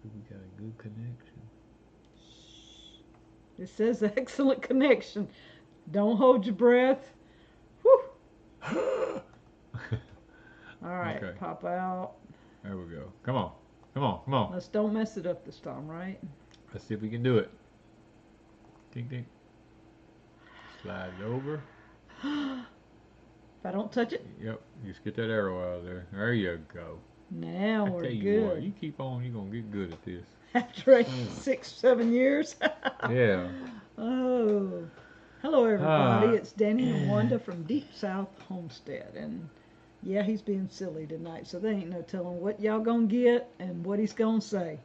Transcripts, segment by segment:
We got a good connection. It says excellent connection. Don't hold your breath. Whew. All right, Okay, pop out. there we go. Come on, come on, come on. Let's don't mess it up this time, right? Let's see if we can do it. Ding, ding. Slide it over. If I don't touch it, Yep, just get that arrow out of there. There you go. now I we're tell you what, good. you keep on, you're gonna get good at this. After 6, 7 years. Yeah. Oh. Hello, everybody. Ah. It's Danny and Wanda from Deepsouth Homestead. And yeah, he's being silly tonight, so there ain't no telling what y'all gonna get and what he's gonna say.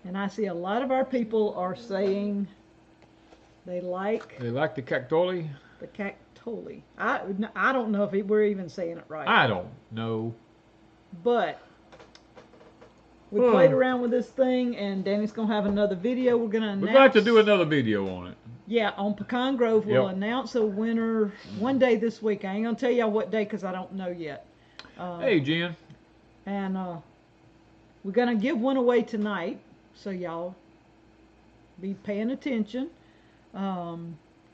And I see a lot of our people are saying they like They like the cactoli? the cactoli. I don't know if we're even saying it right. I don't know. But we played around with this thing, and Danny's gonna have another video. We're gonna announce. We'd like to do another video on it. Yeah, on Pecan Grove, we'll Yep. announce a winner one day this week. I ain't gonna tell y'all what day because I don't know yet. Hey, Jen. And we're gonna give one away tonight, so y'all be paying attention.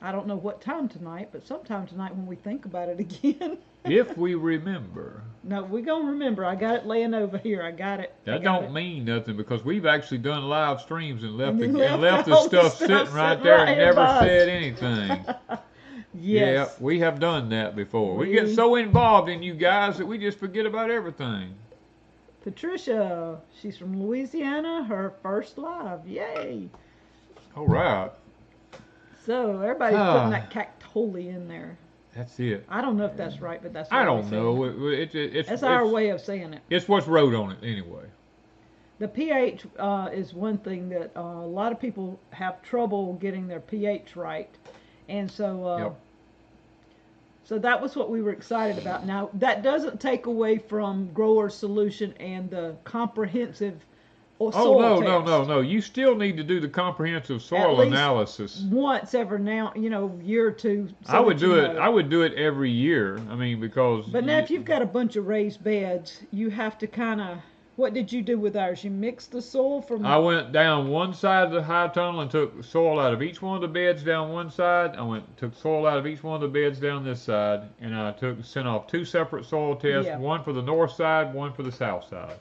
I don't know what time tonight, but sometime tonight when we think about it again. If we remember. No, we're gonna remember. I got it laying over here. I got it. That don't mean nothing because we've actually done live streams and left And the, left the all the stuff stuff sitting right sitting there right and in never the said box. anything. Yes. Yeah, we have done that before. We get We- so involved in you guys that we just forget about everything. Patricia, she's from Louisiana. Her first live. Yay! All right. So everybody's putting that cactoli in there. That's it. I don't know if that's right, but that's what I we don't say. know. It's That's our way of saying it. It's what's wrote on it anyway. The pH is one thing that a lot of people have trouble getting their pH right, and so Yep. so that was what we were excited about. Now that doesn't take away from Grower Solution and the comprehensive soil Oh no, test. no. You still need to do the comprehensive soil least analysis. Once every now, year or two. So I would that you do it. know. I would do it every year. I mean, because. But now, if you've got a bunch of raised beds, you have to kind of. What did you do with ours? You mixed the soil from. I went down one side of the high tunnel and took soil out of each one of the beds down one side. Took soil out of each one of the beds down this side, and I sent off 2 separate soil tests, Yeah. one for the north side, one for the south side.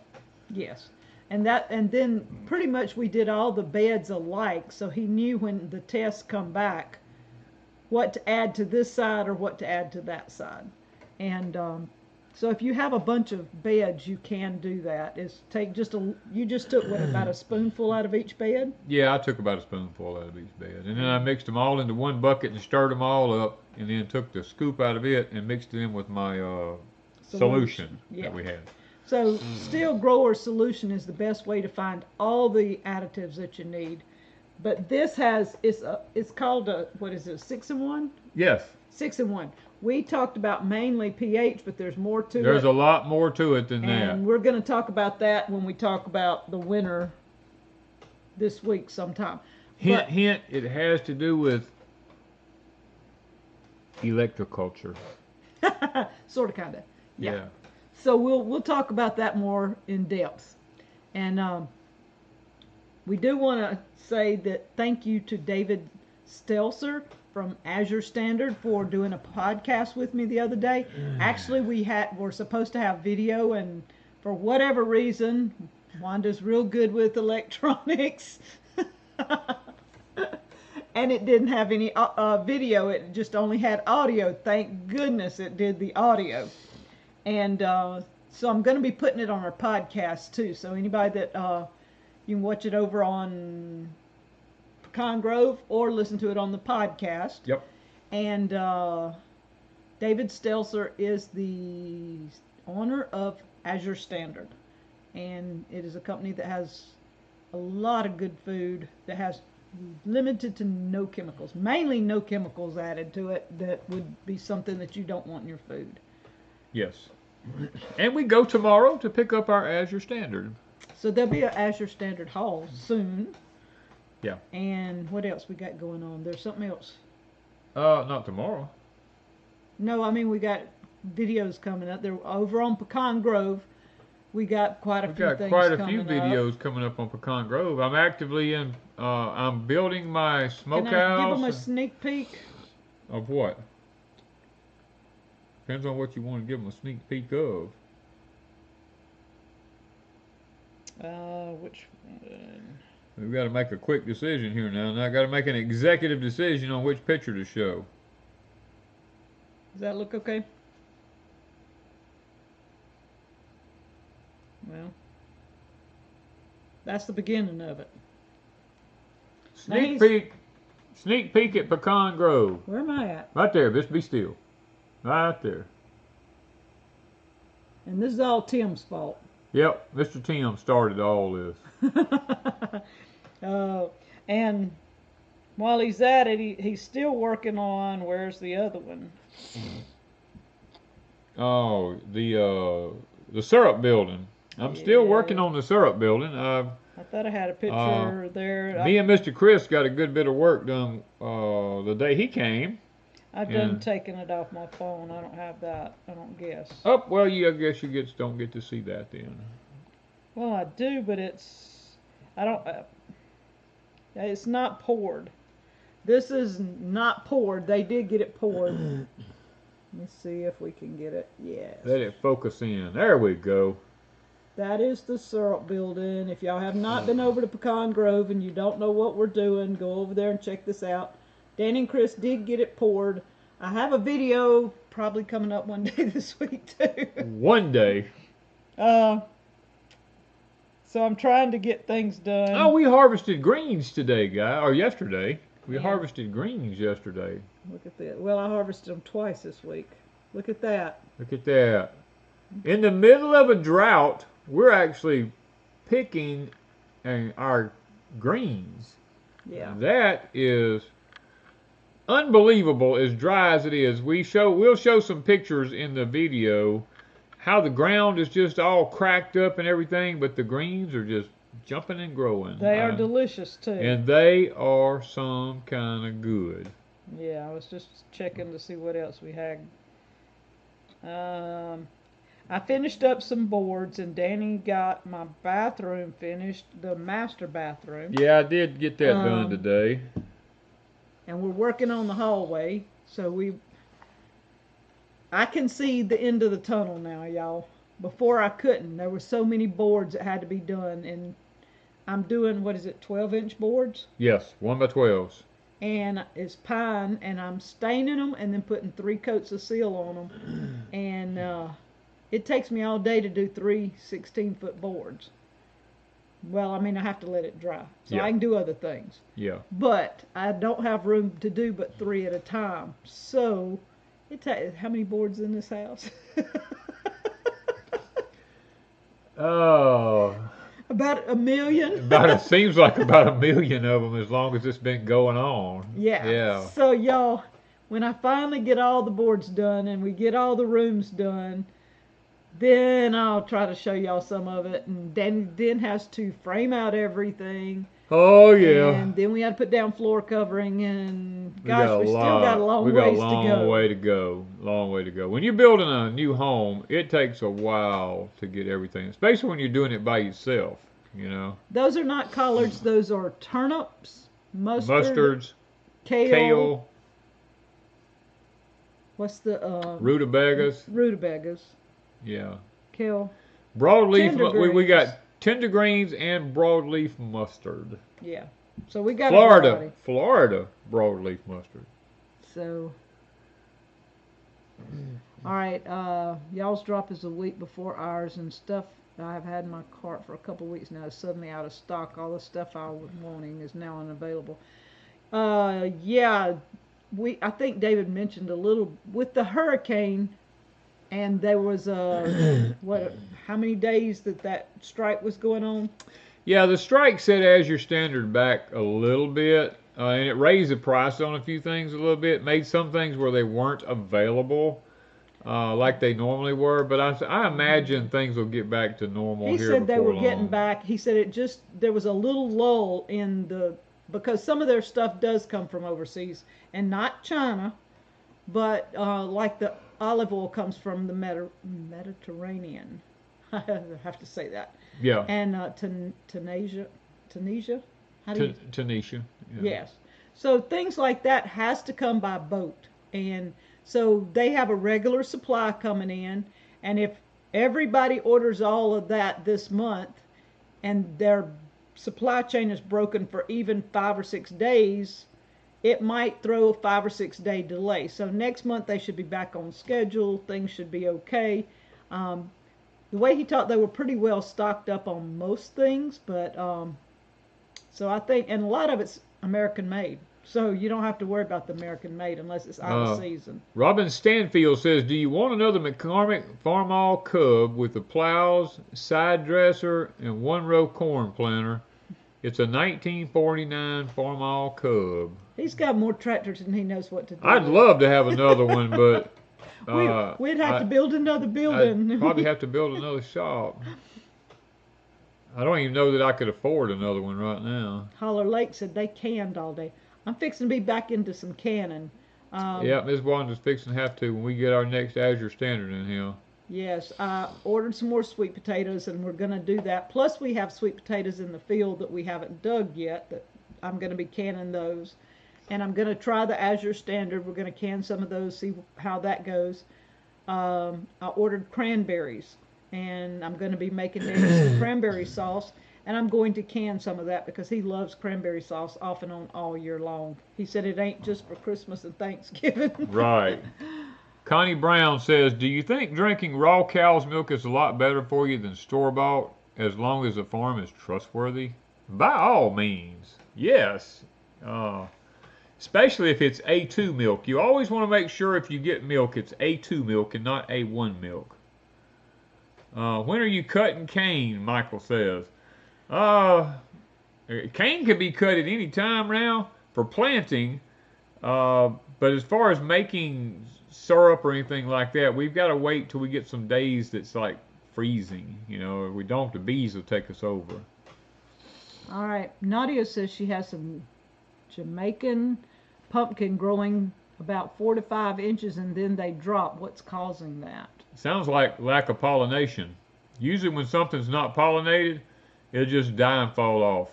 Yes, and then pretty much we did all the beds alike, so he knew when the tests come back what to add to this side or what to add to that side, and so if you have a bunch of beds, you can do that. Is take you just took what, about a spoonful out of each bed? Yeah, I took about a spoonful out of each bed, and then I mixed them all into one bucket and stirred them all up, and then took the scoop out of it and mixed it in with my solution Yeah. that we had. So still Grower Solution is the best way to find all the additives that you need. But this it's called a, what is it, 6-in-1? Yes, 6-in-1. We talked about mainly pH, but there's more to it. there's a lot more to it than that. And we're going to talk about that when we talk about the winner this week sometime. Hint, hint, it has to do with electroculture. Sort of, kind of. Yeah. So we'll talk about that more in depth. And we do want to say that thank you to David Stelzer from Azure Standard for doing a podcast with me the other day. Actually, we're supposed to have video, and for whatever reason, Wanda's real good with electronics. And it didn't have any video. It just only had audio. Thank goodness it did the audio. And so I'm going to be putting it on our podcast too. So anybody that you can watch it over on Pecan Grove or listen to it on the podcast. Yep. And David Stelzer is the owner of Azure Standard. And it is a company that has a lot of good food that has limited to no chemicals, mainly no chemicals added to it that would be something that you don't want in your food. Yes. And we go tomorrow to pick up our Azure Standard. So there'll be an Azure Standard haul soon. Yeah. And what else we got going on? There's something else. Not tomorrow. No, I mean we got videos coming up. They're over on Pecan Grove. We got quite a We've few got things quite a few coming up. videos coming up on Pecan Grove. I'm actively in. I'm building my Can smokehouse. I give them a sneak peek? Of what? Depends on what you want to give them a sneak peek of. Which one? We've got to make a quick decision here now. Now I got to make an executive decision on which picture to show. Does that look okay? Well, that's the beginning of it. Sneak peek at Pecan Grove. Where am I at? Right there, just be still. Right there. And this is all Tim's fault. Yep, Mr. Tim started all this. And while he's at it, he's still working on, where's the other one? Oh, the syrup building. I'm still working on the syrup building. I thought I had a picture there. Me and Mr. Chris got a good bit of work done the day he came. I've done taking it off my phone. I don't have that. I don't guess. Oh, well, I guess you don't get to see that then. Well, I do, but it's not poured. This is not poured. They did get it poured. Let me see if we can get it. Yes. Let it focus in. There we go. That is the syrup building. If y'all have not been over to Pecan Grove and you don't know what we're doing, go over there and check this out. Danny and Chris did get it poured. I have a video probably coming up one day this week too. One day. So I'm trying to get things done. Oh, we harvested greens today, or yesterday. We harvested greens yesterday. Look at that. Well, I harvested them twice this week. Look at that. Look at that. In the middle of a drought, we're actually picking our greens. Yeah. That is unbelievable, as dry as it is. We'll show some pictures in the video how the ground is just all cracked up and everything, but the greens are just jumping and growing. They are delicious too. And they are some kind of good. Yeah, I was just checking to see what else we had. I finished up some boards, and Danny got my bathroom finished, the master bathroom. Yeah, I did get that done today. And we're working on the hallway, so I can see the end of the tunnel now, y'all. Before I couldn't. There were so many boards that had to be done, and I'm doing, 12-inch boards? Yes, 1x12s. And it's pine, and I'm staining them and then putting 3 coats of seal on them. And it takes me all day to do 3 16-foot boards. Well, I mean, I have to let it dry, so I can do other things. Yeah. But I don't have room to do but 3 at a time. So, how many boards in this house? Oh. About 1 million. It seems like about 1 million of them, as long as it's been going on. Yeah. Yeah. So y'all, when I finally get all the boards done and we get all the rooms done, then I'll try to show y'all some of it. And Danny then has to frame out everything. Oh yeah. And then we had to put down floor covering, and gosh, we still got a long ways to go. We got a long way to go. Long way to go. When you're building a new home, it takes a while to get everything, especially when you're doing it by yourself. You know. Those are not collards. Those are turnips, mustards, kale. What's the rutabagas? Rutabagas. Yeah. Kale. Broadleaf. We got tender greens and broadleaf mustard. Yeah. So we got Florida broadleaf mustard. So. All right. Y'all's drop is a week before ours, and stuff I've had in my cart for a couple of weeks now is suddenly out of stock. All the stuff I was wanting is now unavailable. Yeah. I think David mentioned a little with the hurricane, and there was how many days that strike was going on? Yeah, the strike set Azure Standard back a little bit, and it raised the price on a few things a little bit, made some things where they weren't available like they normally were, but I imagine things will get back to normal here before long. He said they were getting back. He said there was a little lull because some of their stuff does come from overseas, and not China, but like the olive oil comes from the Mediterranean. I have to say that. Yeah. And Tunisia. How do you? Tunisia. Yeah. Yes. So things like that has to come by boat. And so they have a regular supply coming in. And if everybody orders all of that this month and their supply chain is broken for even 5 or 6 days, it might throw a 5 or 6 day delay. So next month they should be back on schedule. Things should be okay. The way he talked, they were pretty well stocked up on most things, but so I think, and a lot of it's American made. So you don't have to worry about the American made unless it's out of season. Robin Stanfield says, do you want another McCormick Farmall Cub with the plows, side dresser, and 1-row corn planter? It's a 1949 Farmall Cub. He's got more tractors than he knows what to do. I'd love to have another one, but we'd have to build another building. I'd probably have to build another shop. I don't even know that I could afford another one right now. Holler Lake said they canned all day. I'm fixing to be back into some canning. Yeah, Ms. Wanda's fixing to have to when we get our next Azure Standard in here. Yes, I ordered some more sweet potatoes, and we're going to do that. Plus, we have sweet potatoes in the field that we haven't dug yet, that I'm going to be canning those. And I'm going to try the Azure Standard. We're going to can some of those, see how that goes. I ordered cranberries, and I'm going to be making David some cranberry sauce. And I'm going to can some of that because he loves cranberry sauce off and on all year long. He said it ain't just for Christmas and Thanksgiving. Right. Connie Brown says, do you think drinking raw cow's milk is a lot better for you than store-bought as long as the farm is trustworthy? By all means, yes. Especially if it's A2 milk. You always want to make sure if you get milk, it's A2 milk and not A1 milk. When are you cutting cane? Michael says. Cane can be cut at any time now for planting, but as far as making syrup or anything like that, we've got to wait till we get some days that's like freezing. You know, if we don't, the bees will take us over. All right. Nadia says she has some Jamaican pumpkin growing about 4 to 5 inches and then they drop. What's causing that? Sounds like lack of pollination. Usually when something's not pollinated, it'll just die and fall off.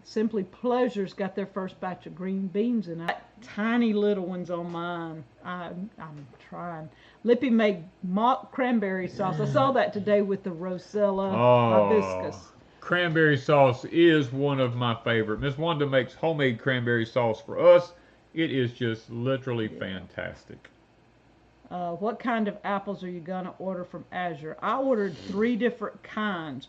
Simply Pleasure's got their first batch of green beans in it. Tiny little ones on mine. I'm trying. Lippy made mock cranberry sauce. I saw that today with the Rosella hibiscus. Cranberry sauce is one of my favorite. Miss Wanda makes homemade cranberry sauce for us. It is just literally fantastic. What kind of apples are you going to order from Azure? I ordered 3 different kinds.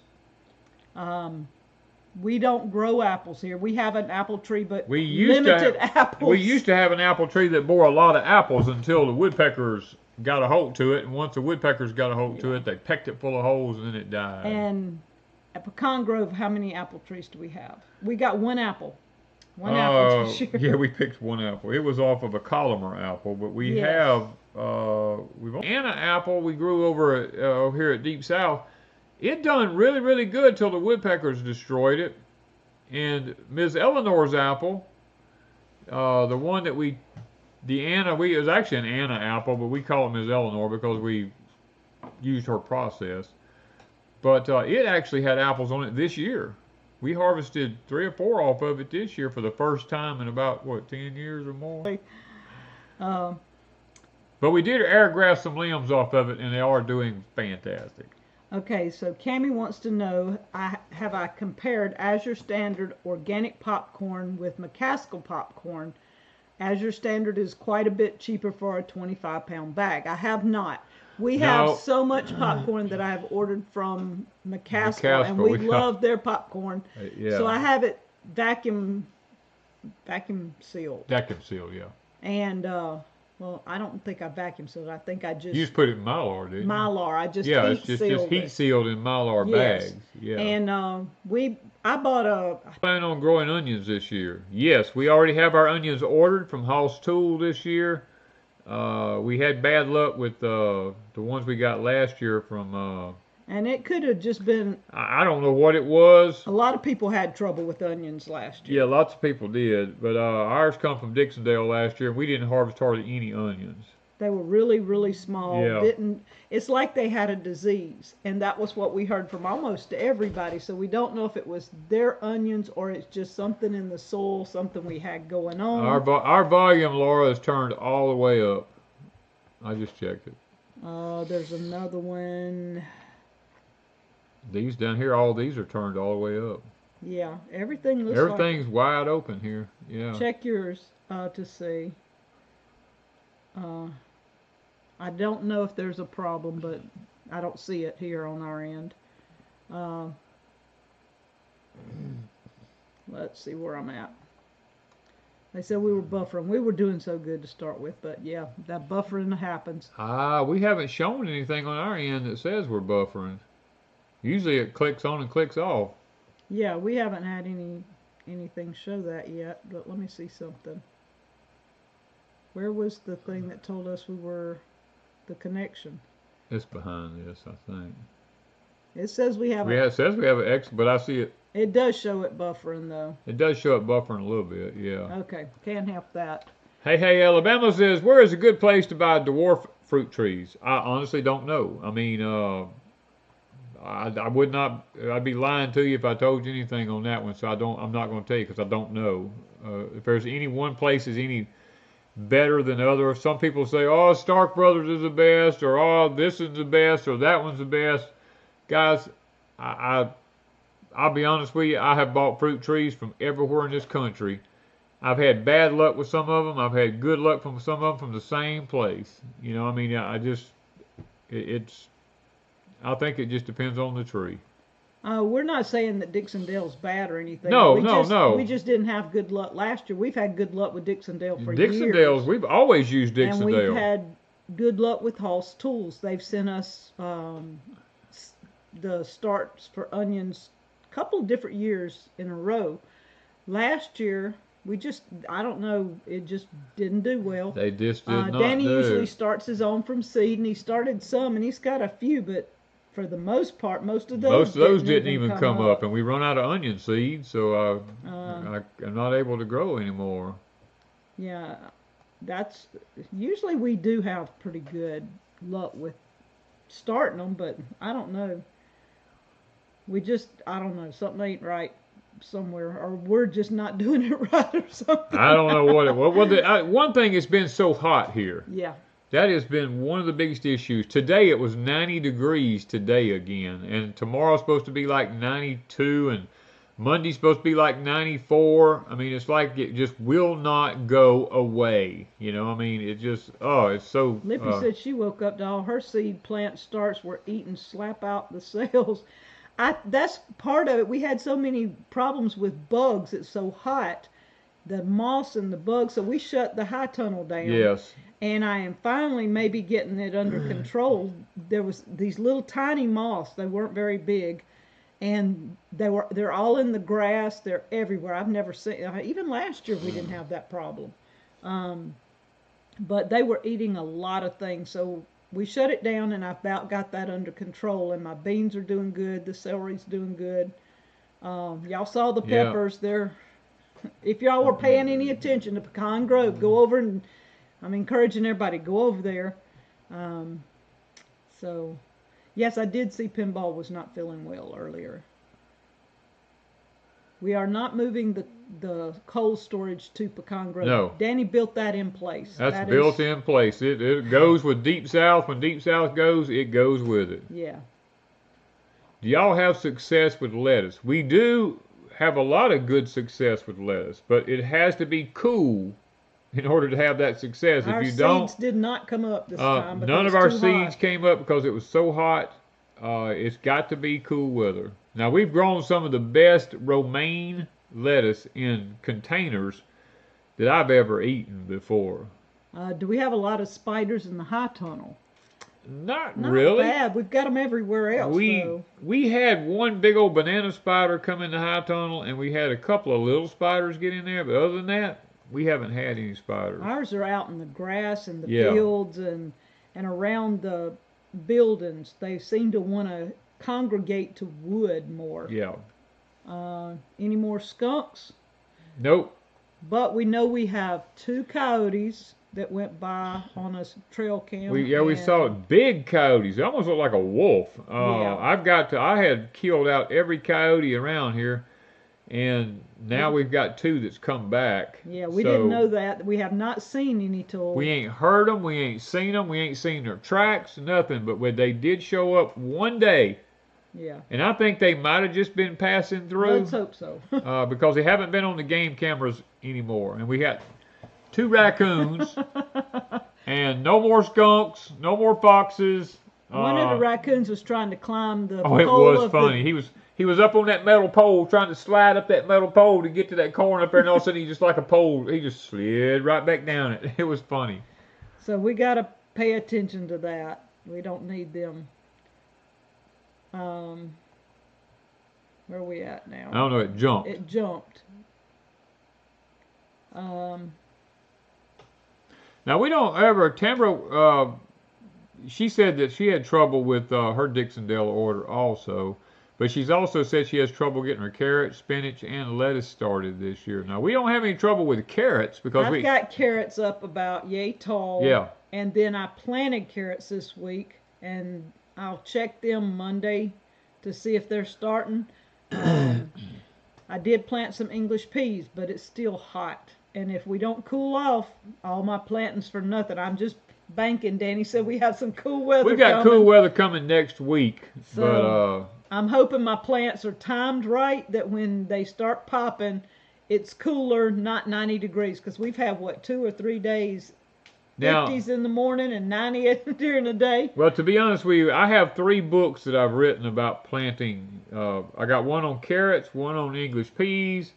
We don't grow apples here. We have an apple tree, but limited apples. We used to have an apple tree that bore a lot of apples until the woodpeckers got a hold to it. And once the woodpeckers got a hold to it, they pecked it full of holes and then it died. And at Pecan Grove, how many apple trees do we have? We got 1 apple. 1 apple this year. Yeah, we picked 1 apple. It was off of a columnar apple, but we have Anna apple we grew over here at Deepsouth. It done really, really good till the woodpeckers destroyed it. And Ms. Eleanor's apple, the one that it was actually an Anna apple, but we call it Ms. Eleanor because we used her process. But it actually had apples on it this year. We harvested 3 or 4 off of it this year for the first time in about, 10 years or more? But we did air graft some limbs off of it, and they are doing fantastic. Okay, so Cammie wants to know, have I compared Azure Standard organic popcorn with McCaskill popcorn? Azure Standard is quite a bit cheaper for a 25-pound bag. I have not. We have so much popcorn that I have ordered from McCaskill, and we love their popcorn. So I have it vacuum sealed. Vacuum sealed, yeah. And well, I don't think I vacuum sealed. I think I just... You just put it in Mylar, didn't you? Mylar. I just it's just heat sealed in Mylar bags. Yeah. And I bought plan on growing onions this year. Yes, we already have our onions ordered from Hoss Tool this year. We had bad luck with the ones we got last year from... and it could have just been... I don't know what it was. A lot of people had trouble with onions last year. Yeah, lots of people did. But ours come from Dixondale last year, and we didn't harvest hardly any onions. They were really, really small. Yeah. It's like they had a disease, and that was what we heard from almost everybody. So we don't know if it was their onions or it's just something in the soil, something we had going on. Our volume, Laura, is turned all the way up. I just checked it. There's another one. These down here, all these are turned all the way up. Yeah, everything looks Everything's like wide open here. Yeah. Check yours to see. I don't know if there's a problem, but I don't see it here on our end. Let's see where I'm at. They said we were buffering. We were doing so good to start with, but yeah, that buffering happens. We haven't shown anything on our end that says we're buffering. Usually it clicks on and clicks off. Yeah, we haven't had anything show that yet, but let me see something. Where was the thing that told us we were the connection? It's behind this, I think. It says we have. It says we have an X, but I see it. It does show it buffering though. It does show it buffering a little bit, yeah. Okay, can't help that. Hey, Alabama says, where is a good place to buy dwarf fruit trees? I honestly don't know. I mean, I would not. I'd be lying to you if I told you anything on that one. So I'm not going to tell you because I don't know. If there's any one place is any better than other. Some people say, oh, Stark Brothers is the best, or oh, this is the best, or that one's the best. Guys, I'll be honest with you. I have bought fruit trees from everywhere in this country. I've had bad luck with some of them. I've had good luck from some of them from the same place. You know, I mean, I think it just depends on the tree. We're not saying that Dixondale's bad or anything. No. We just didn't have good luck last year. We've had good luck with Dixondale for years. We've always used Dixondale. And we've had good luck with Hall's Tools. They've sent us the starts for onions a couple of different years in a row. Last year, I don't know, it just didn't do well. They just did not Danny usually starts his own from seed, and he started some, and he's got a few, but for the most part, most of those didn't even come up, and we run out of onion seed, so I'm not able to grow anymore. Yeah, usually we do have pretty good luck with starting them, but I don't know. I don't know, something ain't right somewhere, or we're just not doing it right or something. I don't know what it was. Well, one thing, it's been so hot here. Yeah. That has been one of the biggest issues. Today it was 90 degrees today again, and tomorrow's supposed to be like 92, and Monday's supposed to be like 94. I mean, it's like it just will not go away. You know, I mean, it just, it's so... Lippy said she woke up to all her seed plant starts were eating slap out the cells. That's part of it. We had so many problems with bugs. It's so hot, the moss and the bugs, so we shut the high tunnel down. Yes. And I am finally maybe getting it under control. There was these little tiny moths. They weren't very big, and they're all in the grass. They're everywhere. I've never seen. Even last year we didn't have that problem, but they were eating a lot of things. So we shut it down, and I about got that under control. And my beans are doing good. The celery's doing good. Y'all saw the peppers. They're. If y'all were paying any attention to Pecan Grove, go over and. I'm encouraging everybody, go over there. So, yes, I did see Pinball was not feeling well earlier. We are not moving the cold storage to Pecan Grove. No. Danny built that in place. That's built in place. It goes with Deepsouth. When Deepsouth goes, it goes with it. Yeah. Do y'all have success with lettuce? We do have a lot of good success with lettuce, but it has to be cool in order to have that success. Our if you don't, seeds did not come up this time. None of our seeds came up because it was so hot. It's got to be cool weather. Now we've grown some of the best romaine lettuce in containers that I've ever eaten before. Do we have a lot of spiders in the high tunnel? Not really. Not bad. We've got them everywhere else. We had one big old banana spider come in the high tunnel, and we had a couple of little spiders get in there. But other than that, we haven't had any spiders. Ours are out in the grass and the fields and around the buildings. They seem to want to congregate to wood more. Yeah. Any more skunks? Nope. But we know we have 2 coyotes that went by on a trail cam. We saw it. Big coyotes. It almost looked like a wolf. Yeah. I had killed out every coyote around here, and now we've got 2 that's come back. Yeah, we didn't know that. We have not seen any till. We ain't heard them. We ain't seen them. We ain't seen their tracks. Nothing. But when they did show up one day. Yeah. And I think they might have just been passing through. Let's hope so. Because they haven't been on the game cameras anymore. And we got 2 raccoons. And no more skunks. No more foxes. One of the raccoons was trying to climb the pole. Oh, it was funny. He was up on that metal pole trying to slide up that metal pole to get to that corner up there. And all of a sudden, he just like a pole. He just slid right back down it. It was funny. So we got to pay attention to that. We don't need them. Where are we at now? I don't know. It jumped. It jumped. Now we don't ever. Tambra, she said that she had trouble with her Dixondale order also, but she's also said she has trouble getting her carrots, spinach, and lettuce started this year. Now we don't have any trouble with carrots because I've got carrots up about yay tall. Yeah. And then I planted carrots this week, and I'll check them Monday to see if they're starting. I did plant some English peas, but it's still hot. And if we don't cool off, all my planting's for nothing. I'm just banking. Danny said we have some cool weather. We got cool weather coming next week. So I'm hoping my plants are timed right, that when they start popping, it's cooler, not 90 degrees. Because we've had, 2 or 3 days. Now, 50s in the morning and 90 during the day. Well, to be honest with you, I have 3 books that I've written about planting. I got one on carrots, one on English peas,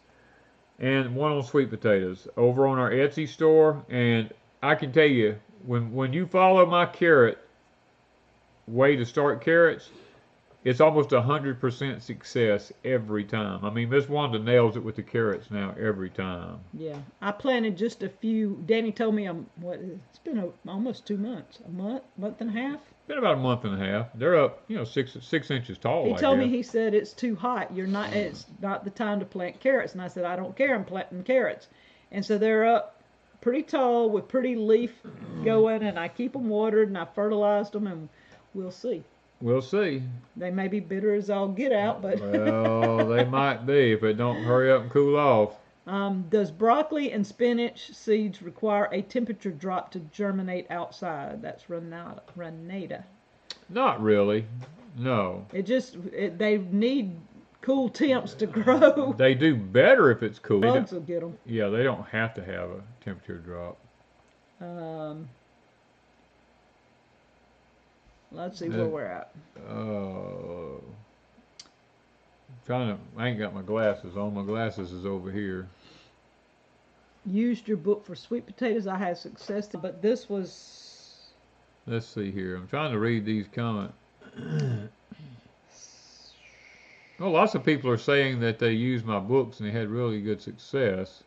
and one on sweet potatoes over on our Etsy store. And I can tell you, when you follow my carrot way to start carrots, it's almost 100% success every time. I mean, Miss Wanda nails it with the carrots now every time. Yeah, I planted just a few. Danny told me it's been almost 2 months, month and a half. Been about a month and a half. They're up, 6 inches tall. He told me, he said it's too hot. It's not the time to plant carrots. And I said, I don't care. I'm planting carrots. And so they're up pretty tall with pretty leaf going, and I keep them watered and I fertilized them, and we'll see. We'll see. They may be bitter as all get out, but well, they might be if it don't hurry up and cool off. Does broccoli and spinach seeds require a temperature drop to germinate outside? That's Renata. Not really. No. They need cool temps to grow. They do better if it's cool. Bugs will get them. Yeah, they don't have to have a temperature drop. Let's see where we're at. I ain't got my glasses on. My glasses is over here. Used your book for sweet potatoes. I had success, but this was. Let's see here. I'm trying to read these comments. Well, lots of people are saying that they used my books and they had really good success.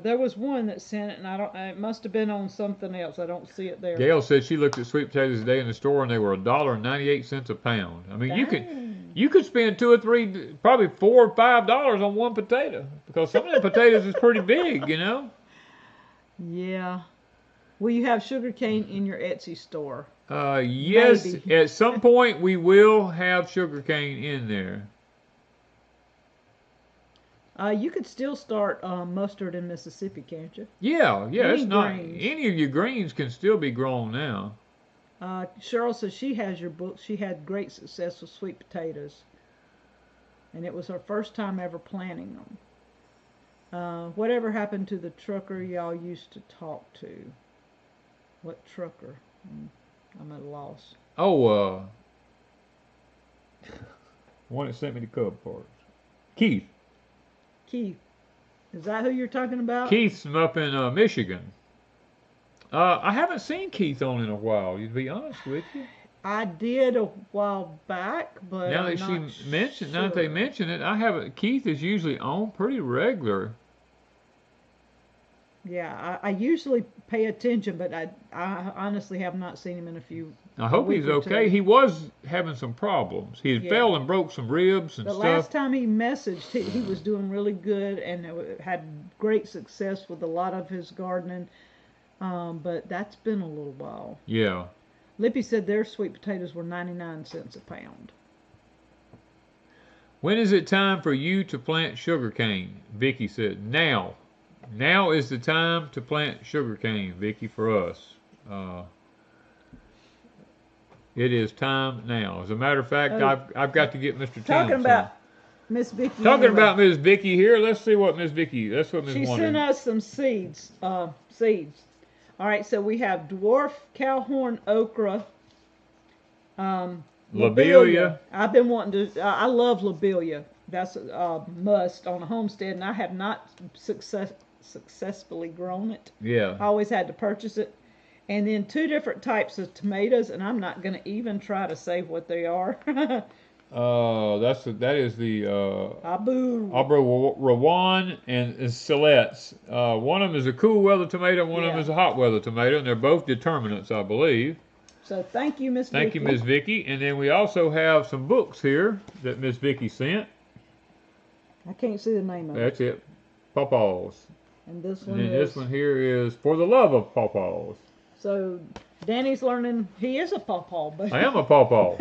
There was one that sent it, and it must have been on something else. I don't see it there. Gail said she looked at sweet potatoes today in the store, and they were $1.98 a pound. I mean, you could spend $2 or $3, probably $4 or $5 on one potato, because some of the potatoes is pretty big, Yeah. Will you have sugarcane in your Etsy store? Yes. Maybe. At some point we will have sugarcane in there. You could still start mustard in Mississippi, can't you? Yeah, it's not. Any of your greens can still be grown now. Cheryl says she has your book. She had great success with sweet potatoes, and it was her first time ever planting them. Whatever happened to the trucker y'all used to talk to? What trucker? I'm at a loss. Oh, one that sent me the cub parts. Keith. Is that who you're talking about? Keith's up in Michigan. I haven't seen Keith on in a while, to be honest with you. I did a while back, but now that now that they mention it, I haven't. Keith is usually on pretty regular. Yeah, I usually pay attention, but I honestly have not seen him in a few. I hope he's okay. He was having some problems. He fell and broke some ribs and stuff. The last time he messaged, he was doing really good and had great success with a lot of his gardening. But that's been a little while. Yeah. Lippy said their sweet potatoes were 99 cents a pound. When is it time for you to plant sugarcane? Vicky said, now. Now is the time to plant sugarcane, Vicky, for us. It is time now. As a matter of fact, I've got to get Mr. Tim. Talking about Miss Vicky. Talking about Miss Vicky here. Let's see what Miss Vicky. That's what Miss She Wanda. sent us some seeds. Seeds. All right. So we have dwarf, cowhorn, okra, Lobelia. I've been wanting to. I love lobelia. That's a must on a homestead, and I have not successfully grown it. Yeah. I always had to purchase it. And then 2 different types of tomatoes, and I'm not going to even try to say what they are. That is the Abu Rawan and Sillets. One of them is a cool weather tomato, one of them is a hot weather tomato, and they're both determinants, I believe. So thank you, Miss Vicky. Thank you, Miss Vicky. And then we also have some books here that Miss Vicky sent. I can't see the name of it. That's it. Pawpaws. And this one And then is. this one here is For the Love of Pawpaws. So Danny's learning he is a pawpaw. But I am a pawpaw.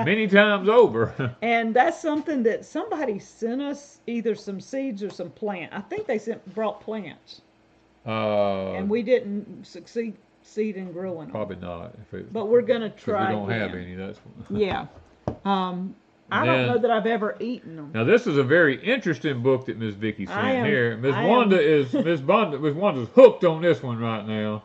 Many times over. And that's something that somebody sent us, either some seeds or some plant. I think they brought plants. And we didn't succeed in growing them. Probably not. But we're going to try. We don't have again. any. That's Yeah. I don't know that I've ever eaten them. Now this is a very interesting book that Miss Vicky sent here. Miss Wanda's hooked on this one right now.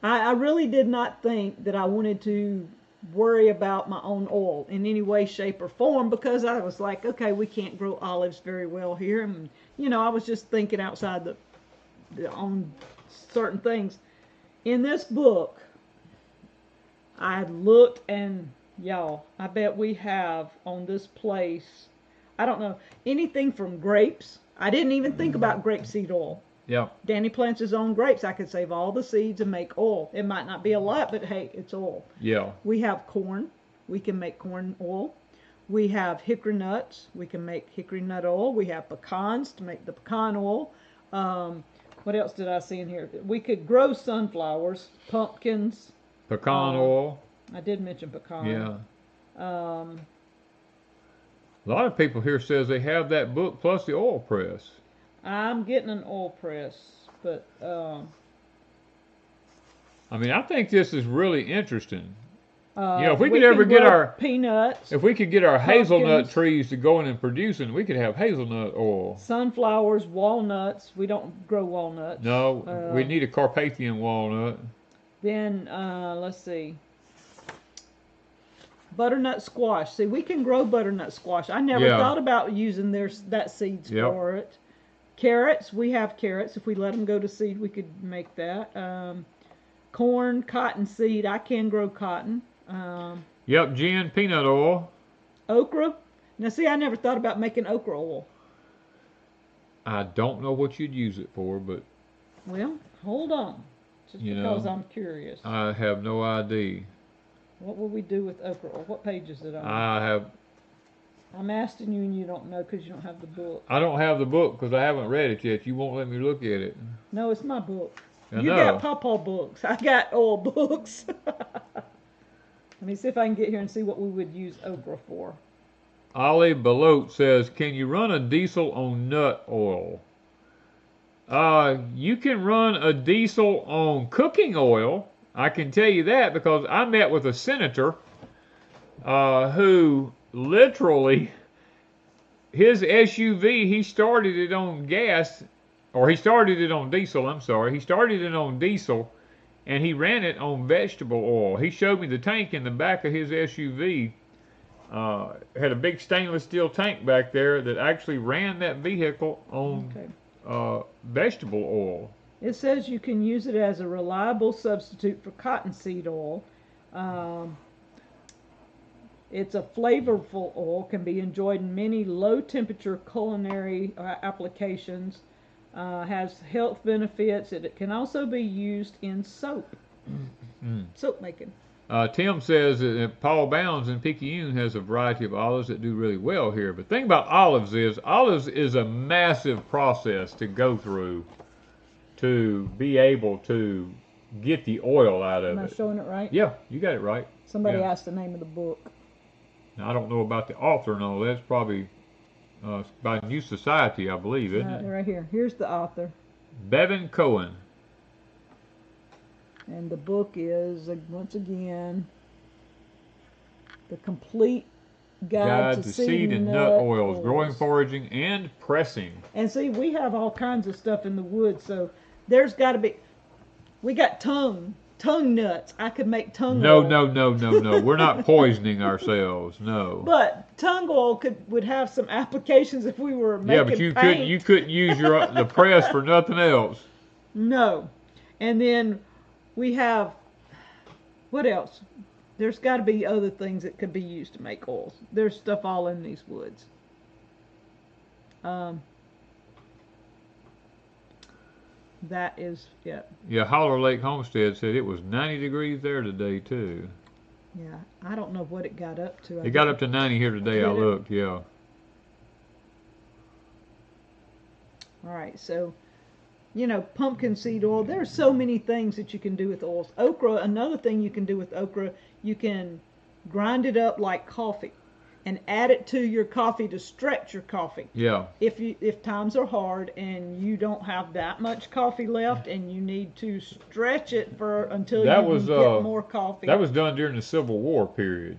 I really did not think that I wanted to worry about my own oil in any way, shape, or form, because I was like, okay, we can't grow olives very well here, and I was just thinking outside on certain things. In this book, I looked, and y'all, I bet we have on this place, I don't know, anything from grapes. I didn't even think about grapeseed oil. Yeah. Danny plants his own grapes. I could save all the seeds and make oil. It might not be a lot, but hey, it's oil. Yeah. We have corn. We can make corn oil. We have hickory nuts. We can make hickory nut oil. We have pecans to make the pecan oil. What else did I see in here? We could grow sunflowers, pumpkins. Pecan oil. I did mention pecan. Yeah. A lot of people here says they have that book plus the oil press. I'm getting an oil press, but I mean, I think this is really interesting. If we could ever get our peanuts, if we could get our pumpkins, hazelnut trees to going and producing, we could have hazelnut oil. Sunflowers, walnuts. We don't grow walnuts. No, we need a Carpathian walnut. Then let's see. Butternut squash. See, we can grow butternut squash. I never thought about using that seeds for it. Carrots, we have carrots. If we let them go to seed, we could make that. Corn, cotton seed. I can grow cotton. Yep, gin, peanut oil. Okra. Now, see, I never thought about making okra oil. I don't know what you'd use it for, but... Well, hold on. Just because I'm curious. I have no idea. What will we do with okra oil? What page is it on? I'm asking you and you don't know because you don't have the book. I don't have the book because I haven't read it yet. You won't let me look at it. No, it's my book. You got pawpaw books. I got oil books. Let me see if I can get here and see what we would use okra for. Ollie Belote says, can you run a diesel on nut oil? You can run a diesel on cooking oil. I can tell you that because I met with a senator who literally, his SUV, he started it on gas, or he started it on diesel, I'm sorry. He started it on diesel, and he ran it on vegetable oil. He showed me the tank in the back of his SUV. Had a big stainless steel tank back there that actually ran that vehicle on vegetable oil. It says you can use it as a reliable substitute for cottonseed oil. It's a flavorful oil, can be enjoyed in many low-temperature culinary applications, has health benefits. It can also be used in soap, soap making. Tim says that Paul Bounds in Picayune has a variety of olives that do really well here. But the thing about olives is a massive process to go through. to be able to get the oil out of Am I it. showing it right? Yeah, you got it right. Somebody Yeah. asked the name of the book. Now, I don't know about the author and all. That's probably by New Society, I believe, isn't it? Right here. Here's the author. Bevan Cohen. And the book is, once again, The Complete Guide to Seed and Nut Oils, Growing, Foraging, and Pressing. And see, we have all kinds of stuff in the woods, so there's got to be, we got tongue nuts. I could make tongue No, oil. no. We're not poisoning ourselves, no. But tongue oil would have some applications if we were making but you paint. couldn't use the press for nothing else. No. And then we have, what else? There's got to be other things that could be used to make oils. There's stuff all in these woods. That is it. Yeah, Holler Lake Homestead said it was 90 degrees there today, too. Yeah, I don't know what it got up to. It got up to 90 here today, I looked, yeah. All right, so, pumpkin seed oil. There's so many things that you can do with oils. Okra, another thing you can do with okra, you can grind it up like coffee and add it to your coffee to stretch your coffee. Yeah. If times are hard and you don't have that much coffee left and you need to stretch it until you can get more coffee. That was done during the Civil War period.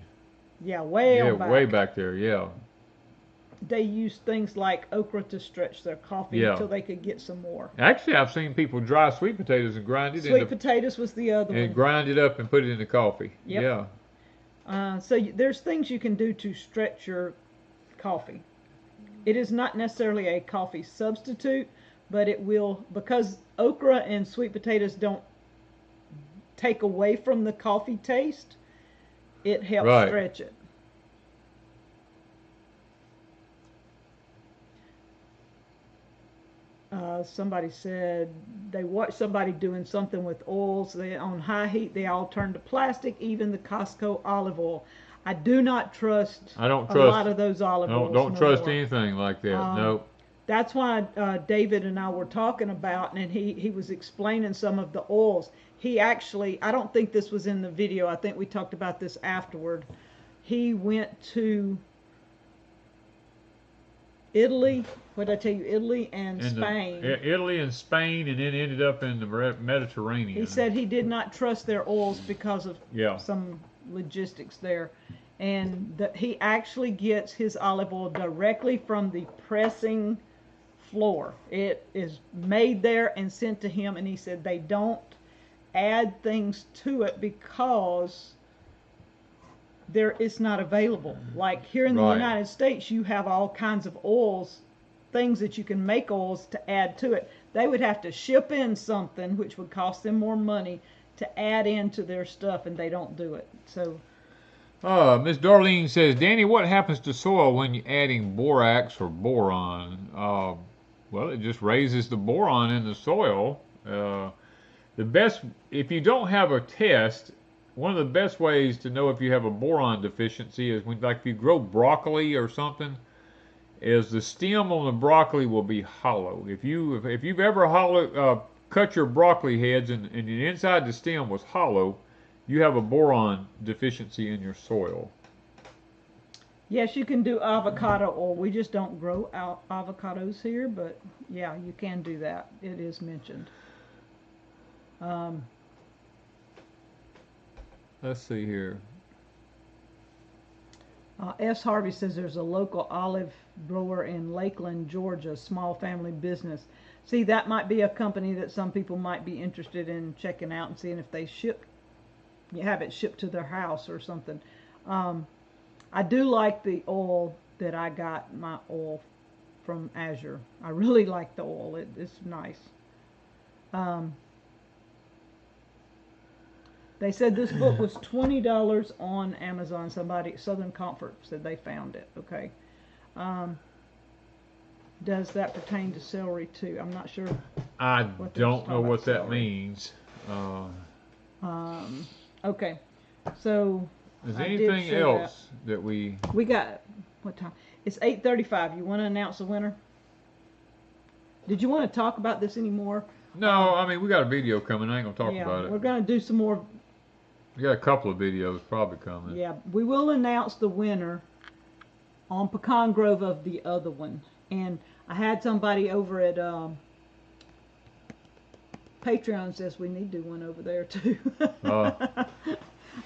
Yeah, way back there, yeah. They used things like okra to stretch their coffee until they could get some more. Actually, I've seen people dry sweet potatoes and grind it Sweet potatoes was the other one. And grind it up and put it in the coffee. Yep. Yeah. So there's things you can do to stretch your coffee. It is not necessarily a coffee substitute, but it will, because okra and sweet potatoes don't take away from the coffee taste, it helps stretch it. Somebody said they watched somebody doing something with oils. On high heat, they all turned to plastic, even the Costco olive oil. I do not trust a lot of those olive oils. Don't trust anything like that. Nope. That's why David and I were talking about, and he was explaining some of the oils. He actually, I don't think this was in the video. I think we talked about this afterward. He went to Italy. What did I tell you? Italy and Spain. Italy and Spain, and then ended up in the Mediterranean. He said he did not trust their oils because of some logistics there. And that he actually gets his olive oil directly from the pressing floor. It is made there and sent to him, and he said they don't add things to it because it's not available. Like here in the United States, you have all kinds of oils, things that you can make oils to add to it. They would have to ship in something which would cost them more money to add into their stuff, and they don't do it. So Miss Darlene says, Danny, what happens to soil when you're adding borax or boron? Well, it just raises the boron in the soil. If you don't have a test, one of the best ways to know if you have a boron deficiency is if you grow broccoli or something, is the stem on the broccoli will be hollow. If you've ever cut your broccoli heads and the inside the stem was hollow, you have a boron deficiency in your soil. Yes, you can do avocado oil. We just don't grow avocados here, but yeah, you can do that. It is mentioned. Let's see here. S. Harvey says there's a local olive grower in Lakeland, Georgia, small family business. See, that might be a company that some people might be interested in checking out and seeing if they have it shipped to their house or something. I do like the oil that I got, my oil from Azure. I really like the oil. It's nice. They said this book was $20 on Amazon. Southern Comfort said they found it. Okay. Does that pertain to celery too? I'm not sure. I don't know what that means. Okay. So. Is there anything else that we got? What time? It's 8:35. You want to announce the winner? Did you want to talk about this anymore? No, I mean we got a video coming. I ain't gonna talk about it. We're gonna do some more. We got a couple of videos probably coming. Yeah, we will announce the winner on Pecan Grove of the other one. And I had somebody over at Patreon says we need to do one over there too.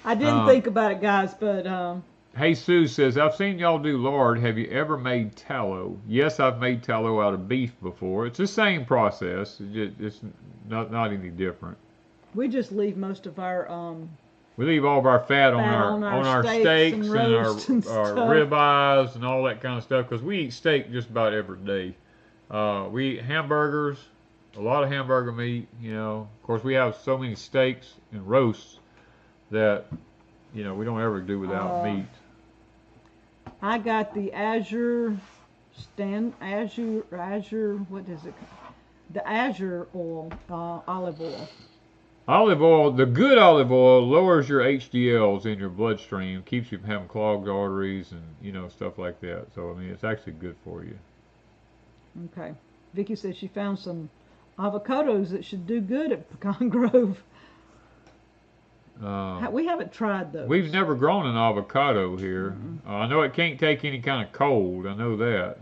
I didn't think about it, guys, but Hey Sue says, I've seen y'all do lard. Have you ever made tallow? Yes, I've made tallow out of beef before. It's the same process. It's not any different. we just leave most of our We leave all of our fat on our steaks and our ribeyes and all that kind of stuff because we eat steak just about every day. We eat hamburgers, a lot of hamburger meat. You know, of course, we have so many steaks and roasts that we don't ever do without meat. I got the Azure, what is it? The Azure oil, olive oil. Olive oil, the good olive oil lowers your HDLs in your bloodstream, keeps you from having clogged arteries and stuff like that. So I mean, it's actually good for you. Okay. Vicky says she found some avocados that should do good at Pecan Grove. We haven't tried those. We've never grown an avocado here. I know it can't take any kind of cold. I know that.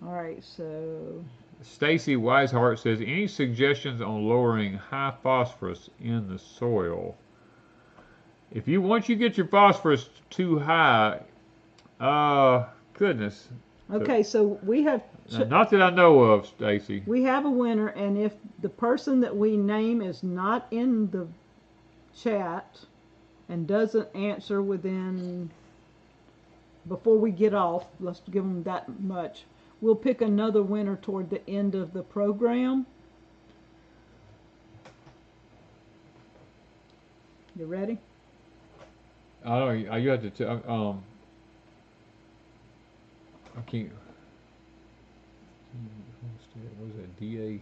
All right, so Stacy Weishart says, any suggestions on lowering high phosphorus in the soil? Once you get your phosphorus too high, goodness. Okay, so we have not that I know of, Stacy. We have a winner, and if the person that we name is not in the chat and doesn't answer before we get off, let's give them that much, we'll pick another winner toward the end of the program. You ready? I don't know. You have to tell. I can't. What was that? DA?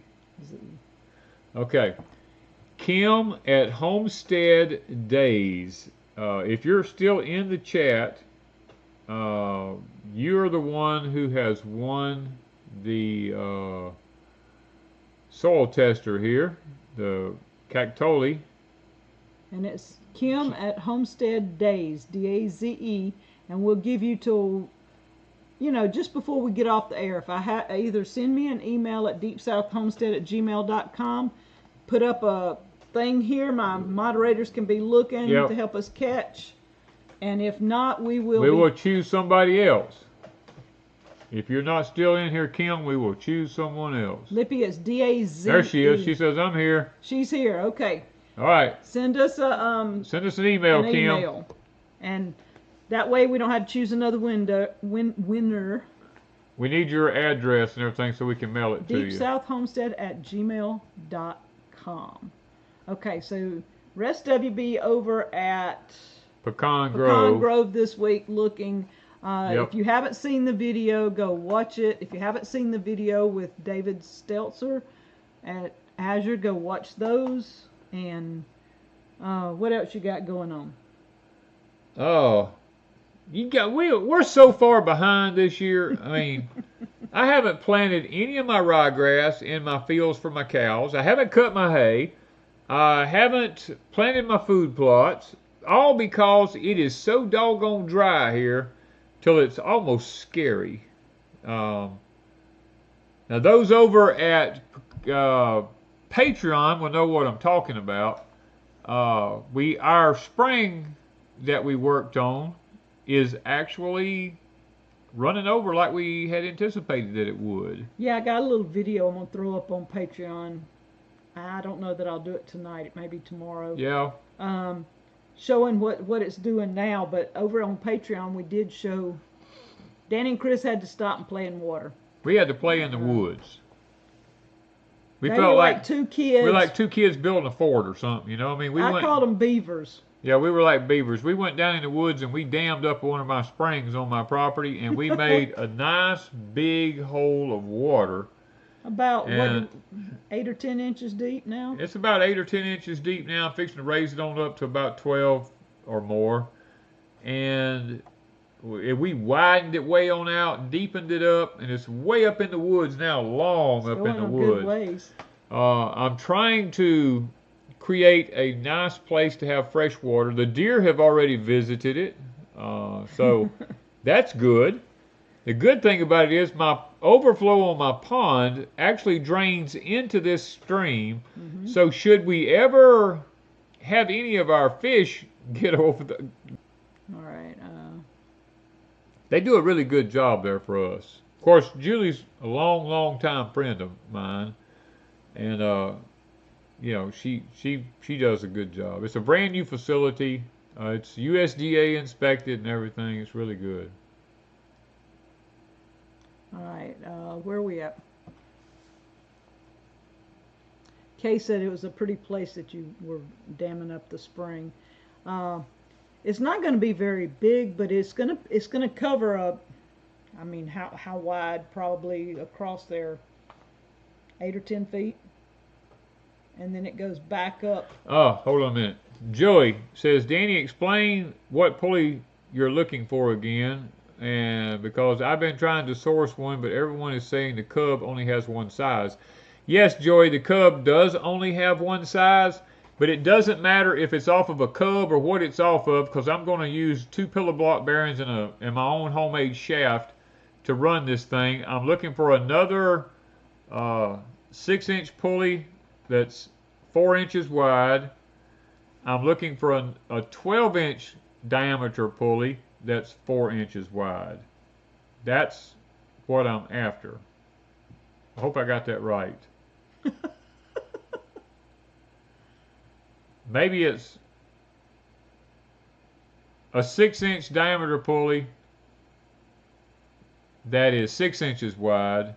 Okay. Kim at Homestead Days. If you're still in the chat, you're the one who has won the soil tester here, the Cactoli. And it's Kim at Homestead Daze, D-A-Z-E, and we'll give you till, just before we get off the air. If either send me an email at deepsouthhomestead@gmail.com, put up a thing here, my moderators can be looking to help us catch. And if not, we will choose somebody else. If you're not still in here, Kim, we will choose someone else. Lippy, it's D-A-Z-E. There she is. She says, I'm here. She's here. Okay. All right. Send us an email, Kim. And that way we don't have to choose another winner. We need your address and everything so we can mail it to you. deepsouthhomestead@gmail.com. Okay, so rest of you be over at Pecan Grove this week looking. If you haven't seen the video, go watch it. If you haven't seen the video with David Stelzer at Azure, go watch those. And what else you got going on? Oh, we're so far behind this year. I mean, I haven't planted any of my ryegrass in my fields for my cows. I haven't cut my hay. I haven't planted my food plots. All because it is so doggone dry here till it's almost scary. Now those over at Patreon will know what I'm talking about. Our spring that we worked on is actually running over like we had anticipated that it would. Yeah, I got a little video I'm going to throw up on Patreon. I don't know that I'll do it tonight. It may be tomorrow. Yeah. Showing what it's doing now, but over on Patreon we did show Danny and Chris had to stop and play in water. We had to play in the woods. We they felt were like two kids. We were like two kids building a fort or something, I mean, I called them beavers. Yeah, we were like beavers. We went down in the woods and we dammed up one of my springs on my property and we made a nice big hole of water. About 8 or 10 inches deep now? It's about 8 or 10 inches deep now. I'm fixing to raise it on up to about 12 or more. And We widened it way on out, and deepened it up, and it's way up in the woods now, long It's up going in the a good woods. ways. I'm trying to create a nice place to have fresh water. The deer have already visited it, so that's good. The good thing about it is my overflow on my pond actually drains into this stream. Mm-hmm. So should we ever have any of our fish get over the... All right. They do a really good job there for us. Of course, Julie's a long, long time friend of mine, and you know, she does a good job. It's a brand new facility. It's USDA inspected and everything. It's really good. All right. Where are we at? Kay said it was a pretty place that you were damming up the spring. It's not going to be very big, but it's gonna cover a. I mean, how wide? Probably across there, 8 or 10 feet, and then it goes back up. Oh, hold on a minute. Joey says, Danny, explain what pulley you're looking for again, and because I've been trying to source one, but everyone is saying the Cub only has one size. Yes, Joey, the Cub does only have one size. But it doesn't matter if it's off of a Cub or what it's off of, because I'm going to use 2 pillar block bearings and my own homemade shaft to run this thing. I'm looking for another 6-inch pulley that's 4 inches wide. I'm looking for a 12-inch diameter pulley that's 4 inches wide. That's what I'm after. I hope I got that right. Maybe it's a 6-inch diameter pulley that is 6 inches wide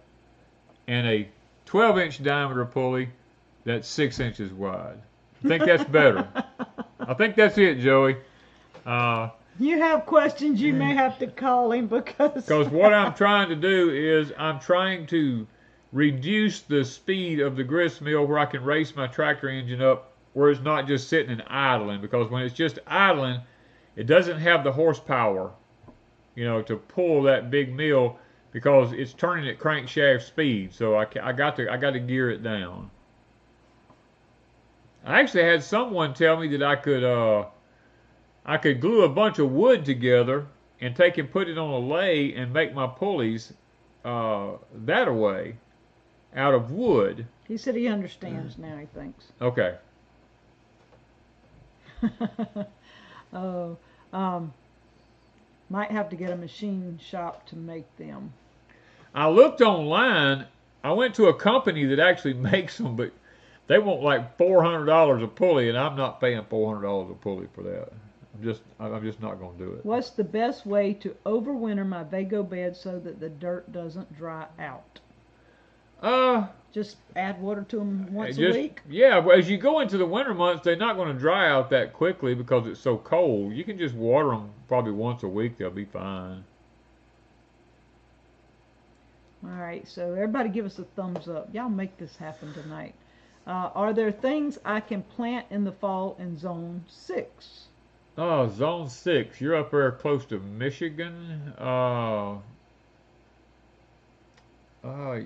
and a 12-inch diameter pulley that's 6 inches wide. I think that's better. I think that's it, Joey. You have questions, you may have to call him because what I'm trying to do is I'm trying to reduce the speed of the grist mill where I can race my tractor engine up where it's not just sitting and idling, because when it's just idling, it doesn't have the horsepower, you know, to pull that big mill because it's turning at crankshaft speed. So I got to gear it down. I actually had someone tell me that I could glue a bunch of wood together and take and put it on a lathe and make my pulleys that away out of wood. he said he understands now, he thinks. Okay. Oh, might have to get a machine shop to make them. I looked online. I went to a company that actually makes them, but they want like $400 a pulley, and I'm not paying $400 a pulley for that. I'm just not going to do it. What's the best way to overwinter my Vago bed so that the dirt doesn't dry out? Just add water to them once a week? Yeah, but as you go into the winter months, they're not going to dry out that quickly because it's so cold. You can just water them probably once a week. They'll be fine. All right, so everybody give us a thumbs up. Y'all make this happen tonight. Are there things I can plant in the fall in Zone 6? Oh, Zone 6. You're up there close to Michigan.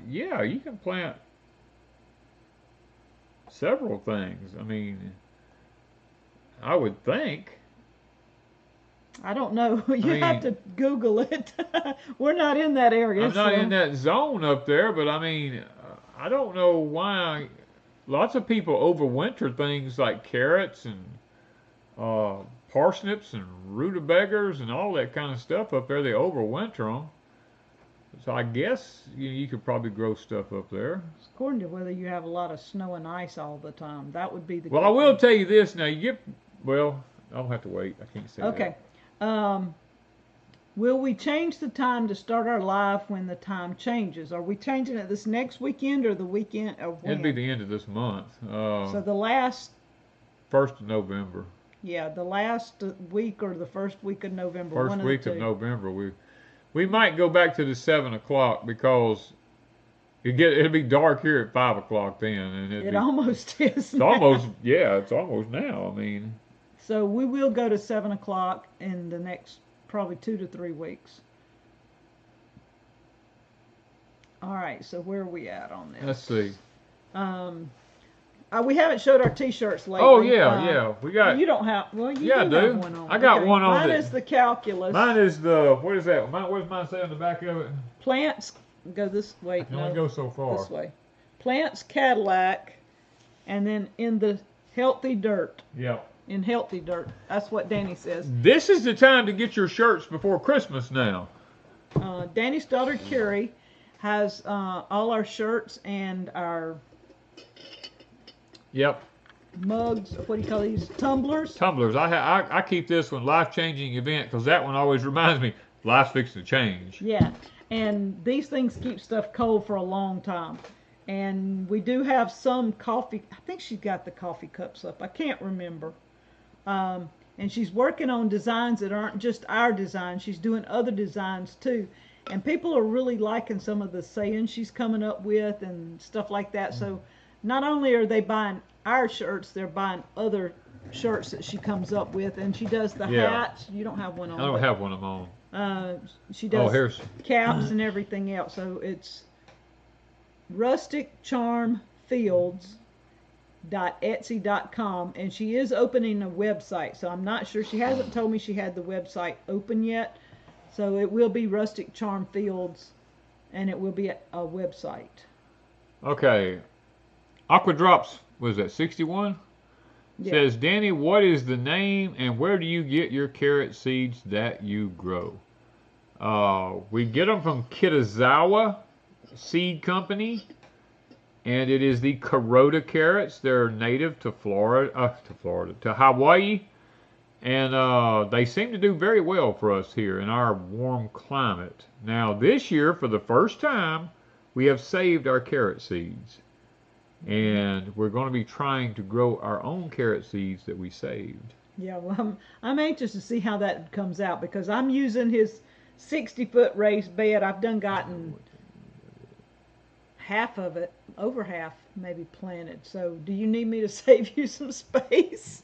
Yeah, you can plant several things. I mean, I would think. I don't know. You have to Google it. We're not in that area. I'm not in that zone up there, but I mean, I don't know why. Lots of people overwinter things like carrots and parsnips and rutabagas and all that kind of stuff up there. They overwinter them. So I guess you could probably grow stuff up there. According to whether you have a lot of snow and ice all the time. That would be the Well, I will tell you this. Now, I'll have to wait. I can't say that. Okay. Will we change the time to start our live when the time changes? Are we changing it this next weekend or the weekend of when? It'd be the end of this month. So the last... 1st of November. Yeah, the last week or the first week of November. First week of November. We might go back to the 7 o'clock because it'll be dark here at 5 o'clock then, and it almost is. It's almost it's almost now. I mean. So we will go to 7 o'clock in the next probably 2 to 3 weeks. All right, so where are we at on this? Let's see. We haven't showed our T-shirts lately. Oh yeah, we got. You don't have. Well, you Yeah, do I do. have one on. I got Okay. one on. Mine is the calculus. Mine is the. What is that? What does mine say on the back of it? Plants. Go this way. I can only go so far. This way. Plants Cadillac, and then in the healthy dirt. Yep. In healthy dirt. That's what Danny says. This is the time to get your shirts before Christmas now. Danny's daughter Carrie has all our shirts and our. Yep. Mugs. What do you call these? Tumblers. Tumblers. I keep this one life-changing event because that one always reminds me life's fixing to change. Yeah, and these things keep stuff cold for a long time. And we do have some coffee. I think she's got the coffee cups up. I can't remember. And she's working on designs that aren't just our designs. She's doing other designs too. And people are really liking some of the sayings she's coming up with and stuff like that. So not only are they buying our shirts, they're buying other shirts that she comes up with. And she does the hats. You don't have one on. I don't have one of them on. She does here's caps and everything else. So it's rusticcharmfields.etsy.com, and she is opening a website. So I'm not sure. She hasn't told me she had the website open yet. So it will be Rustic Charm Fields, and it will be a website. Okay. Aqua Drops, what is that, 61? Yeah. Says, Danny, what is the name and where do you get your carrot seeds that you grow? We get them from Kitazawa Seed Company, and it is the Kuroda carrots. They're native to to Hawaii, and they seem to do very well for us here in our warm climate. Now, this year, for the first time, we have saved our carrot seeds. And we're going to be trying to grow our own carrot seeds that we saved. Yeah, well, I'm anxious to see how that comes out because I'm using his 60-foot raised bed. I've gotten half of it, over half maybe planted. So do you need me to save you some space?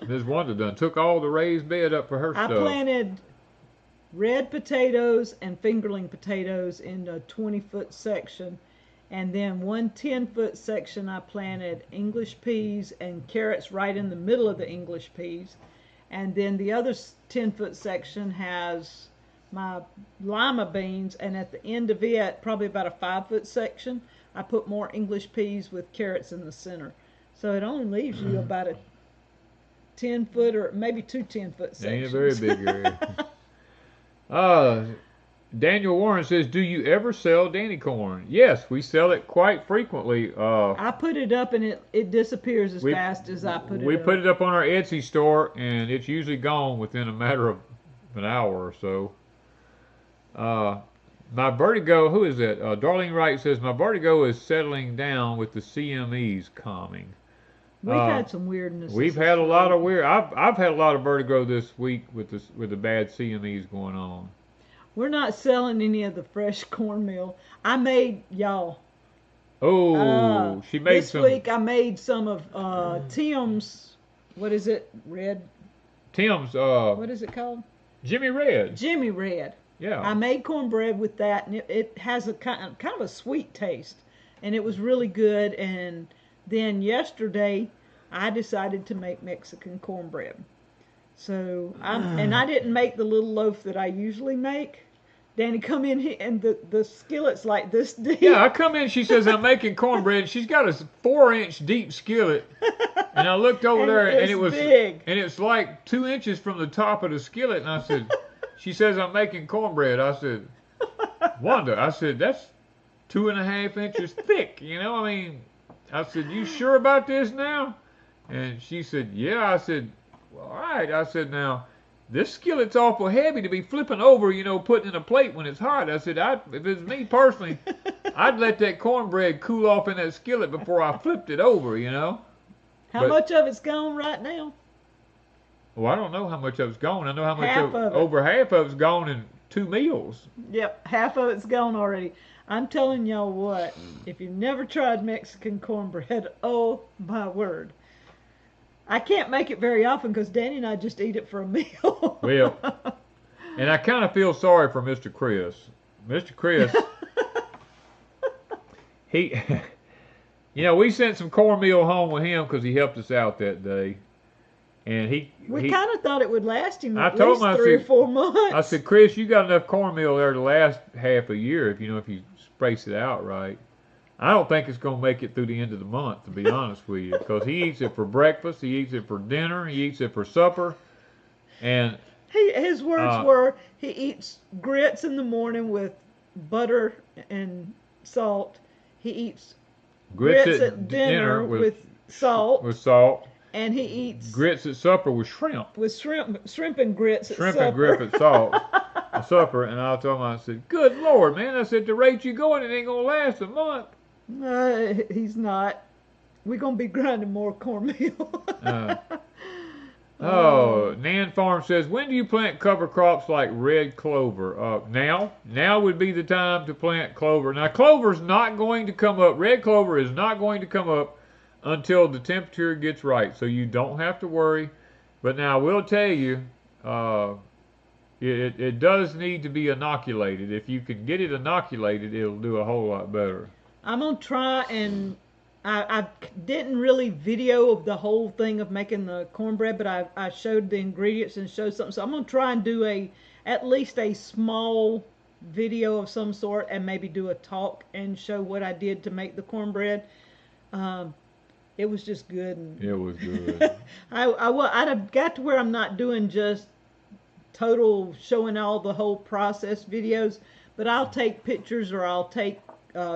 Ms. Wanda took all the raised bed up for her stuff. I planted red potatoes and fingerling potatoes in a 20-foot section. And then one 10-foot section I planted English peas and carrots right in the middle of the English peas. And then the other 10-foot section has my lima beans, and at the end of it, probably about a 5-foot section, I put more English peas with carrots in the center. So it only leaves you about a 10-foot or maybe 2 10-foot sections. Ain't a very big area. Daniel Warren says, do you ever sell Danny corn? Yes, we sell it quite frequently. I put it up and it disappears as fast as I put it up. We put it up on our Etsy store, and it's usually gone within a matter of an hour or so. My vertigo, who is that? Darlene Wright says, my vertigo is settling down with the CMEs calming. We've had some weirdness. We've had a lot of weird. I've had a lot of vertigo this week with the bad CMEs going on. We're not selling any of the fresh cornmeal. I made y'all. Oh, she made some. This week I made some of Tim's. What is it? Red. Tim's. What is it called? Jimmy Red. Jimmy Red. Yeah. I made cornbread with that, and it has a kind of a sweet taste, and it was really good. And then yesterday, I decided to make Mexican cornbread. So I didn't make the little loaf that I usually make. Danny come in here and the skillet's like this deep. Yeah, I come in. She says I'm making cornbread. She's got a 4-inch deep skillet, and I looked over there and it was big. And it's like 2 inches from the top of the skillet. And I said, she says I'm making cornbread. I said, Wanda, I said that's 2.5 inches thick. You know, I mean, I said, you sure about this now? And she said, yeah. I said, well, all right. I said, now, this skillet's awful heavy to be flipping over, you know, putting in a plate when it's hot. I said, if it's me personally, I'd let that cornbread cool off in that skillet before I flipped it over, you know. How much of it's gone right now? Well, I don't know how much of it's gone. I know how much Half of it. Over half of it's gone in 2 meals. Yep, half of it's gone already. I'm telling y'all what, if you've never tried Mexican cornbread, oh my word. I can't make it very often because Danny and I just eat it for a meal. Well, And I kind of feel sorry for Mr. Chris. Mr. Chris, he, we sent some cornmeal home with him because he helped us out that day. And we kind of thought it would last him I at told least him, 3 or 4 months. I said, Chris, you got enough cornmeal there to last half a year if you space it out right. I don't think it's going to make it through the end of the month, to be honest with you, because he eats it for breakfast, he eats it for dinner, he eats it for supper, and his words were, he eats grits in the morning with butter and salt. He eats grits at dinner with salt. With salt. And he eats grits at supper with shrimp. With shrimp and grits at supper. Shrimp and grits at salt at supper. And I told him, I said, good Lord, man. I said, the rate you going, it ain't going to last a month. He's not. We're going to be grinding more cornmeal. Nan Farm says, when do you plant cover crops like red clover? Now would be the time to plant clover. Now, clover's not going to come up. Red clover is not going to come up until the temperature gets right, so you don't have to worry. But now I will tell you, it does need to be inoculated. If you can get it inoculated, it'll do a whole lot better. I'm gonna try, and I didn't really video of the whole thing of making the cornbread, but I showed the ingredients and showed something. So I'm gonna try and do at least a small video of some sort, and maybe do a talk and show what I did to make the cornbread. It was just good. It was good. I'd have got to where I'm not doing just total showing all the whole process videos, but I'll take pictures or I'll take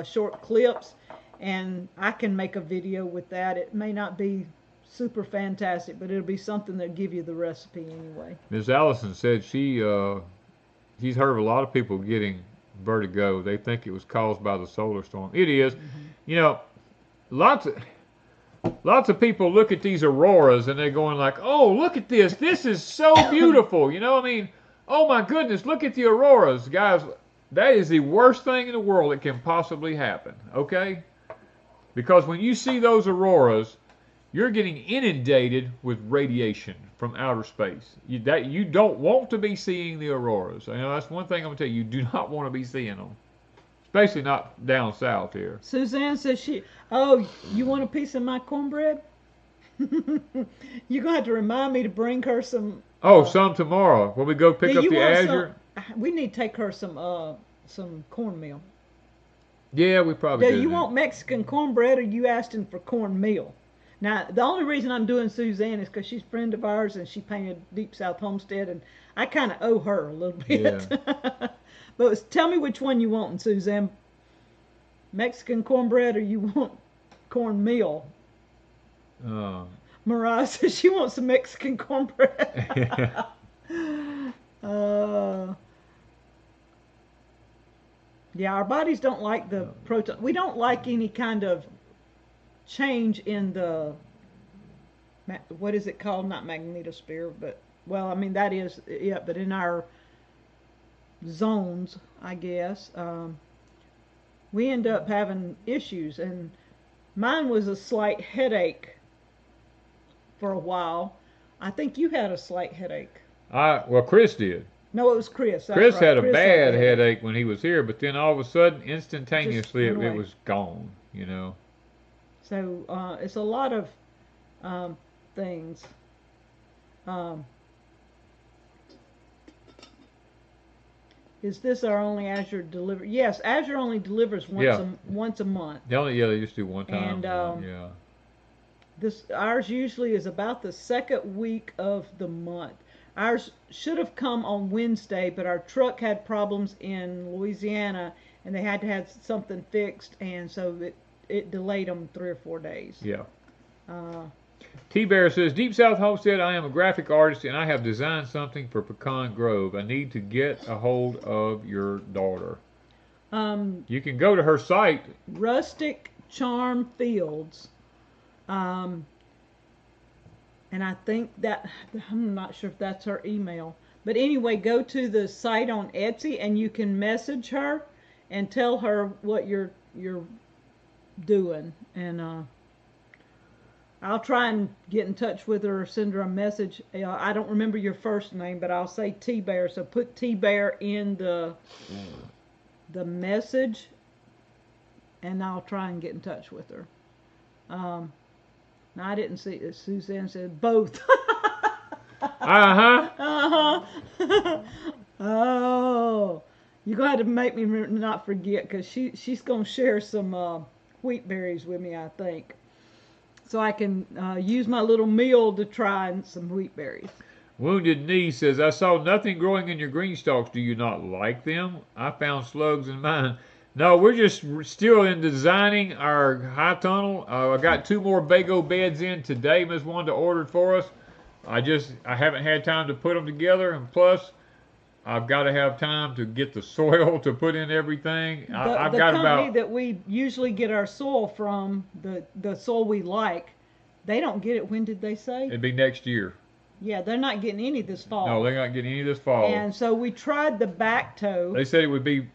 short clips, and I can make a video with that. It may not be super fantastic, but it'll be something that'll give you the recipe anyway. Ms. Allison said she's heard of a lot of people getting vertigo. They think it was caused by the solar storm. It is. Mm-hmm. Lots of people look at these auroras and they're going like, oh, look at this. This is so beautiful. Oh my goodness, look at the auroras. Guys, that is the worst thing in the world that can possibly happen, okay? Because when you see those auroras, you're getting inundated with radiation from outer space. You don't want to be seeing the auroras. That's one thing I'm going to tell you. You do not want to be seeing them. Especially not down south here. Suzanne says you want a piece of my cornbread? You're going to have to remind me to bring her some. Some tomorrow. When we go pick up the azure. We need to take her some cornmeal. Yeah, we probably do. Do you want Mexican cornbread, or you asking for cornmeal? Now, the only reason I'm doing Suzanne is because she's a friend of ours and she painted Deepsouth Homestead, and I kind of owe her a little bit. Yeah. But tell me which one you want, Suzanne. Mexican cornbread, or you want cornmeal? Mariah says she wants some Mexican cornbread. Yeah, our bodies don't like the protein. We don't like any kind of change in the, what is it called? Not magnetosphere, but, well, I mean, that is, yeah, but in our zones, I guess, we end up having issues, and mine was a slight headache for a while. I think you had a slight headache. Well, Chris did. No, it was Chris. Chris had a bad headache when he was here, but then all of a sudden, instantaneously, it was gone, So it's a lot of things. Is this our only Azure delivery? Yes, Azure only delivers once a month. They just do one time. And ours usually is about the second week of the month. Ours should have come on Wednesday, but our truck had problems in Louisiana, and they had to have something fixed, and so it delayed them 3 or 4 days. Yeah. T-Bear says, Deep South Homestead, I am a graphic artist, and I have designed something for Pecan Grove. I need to get a hold of your daughter. You can go to her site. Rustic Charm Fields. And I think that, I'm not sure if that's her email. But anyway, go to the site on Etsy, and you can message her and tell her what you're doing. And I'll try and get in touch with her or send her a message. I don't remember your first name, but I'll say T-Bear. So put T-Bear in the message, and I'll try and get in touch with her. Now I didn't see it. Suzanne said both. Uh-huh. Uh-huh. Oh, you're going to have to make me not forget, because she's going to share some wheat berries with me, I think. So I can use my little meal to try some wheat berries. Wounded Knee says, I saw nothing growing in your green stalks. Do you not like them? I found slugs in mine. No, we're just still in designing our high tunnel. I got 2 more Bago beds in today. Ms. Wanda ordered for us. I haven't had time to put them together, and plus I've got to have time to get the soil to put in everything. I've The got company about that we usually get our soil from, the soil we like, they don't get it. When did they say? it'd be next year. Yeah, they're not getting any this fall. No, they're not getting any this fall. And so we tried the back toe. They said it would be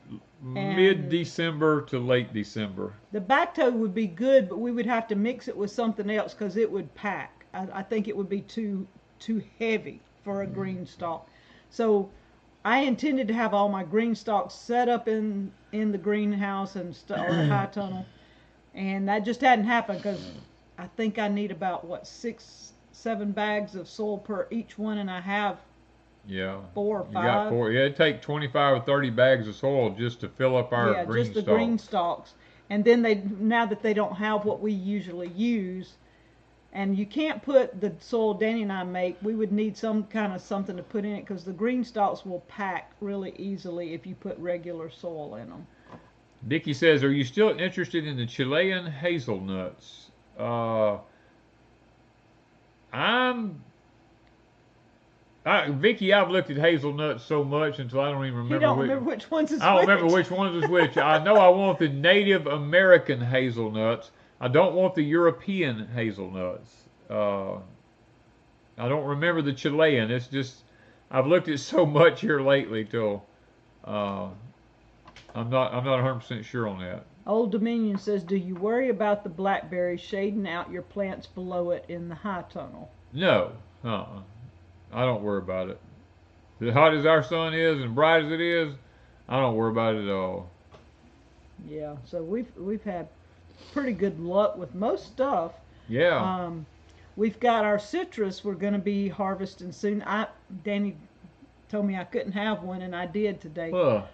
mid-December to late December. The back toe would be good, but we would have to mix it with something else because it would pack. I think it would be too heavy for a green stalk. So I intended to have all my green stalks set up in the greenhouse and or the high tunnel, and that just hadn't happened because I think I need about 6-7 bags of soil per each one, and I have 4 or 5. You got 4. Yeah, it'd take 25 or 30 bags of soil just to fill up our green just the stalks. green stalks. And then now that they don't have what we usually use, and you can't put the soil Danny and I make, we would need some kind of something to put in it because the green stalks will pack really easily if you put regular soil in them. Dickie says, are you still interested in the Chilean hazelnuts? Vicky, I've looked at hazelnuts so much until I don't even remember. You don't remember which ones is I don't which. remember which ones is which. I know I want the Native American hazelnuts. I don't want the European hazelnuts. I don't remember the Chilean. It's just I've looked at so much here lately till I'm not 100% sure on that. Old Dominion says, do you worry about the blackberry shading out your plants below it in the high tunnel? No. I don't worry about it. As hot as our sun is and bright as it is, I don't worry about it at all. Yeah, so we've had pretty good luck with most stuff. Yeah. We've got our citrus we're going to be harvesting soon. Danny told me I couldn't have one, and I did today. What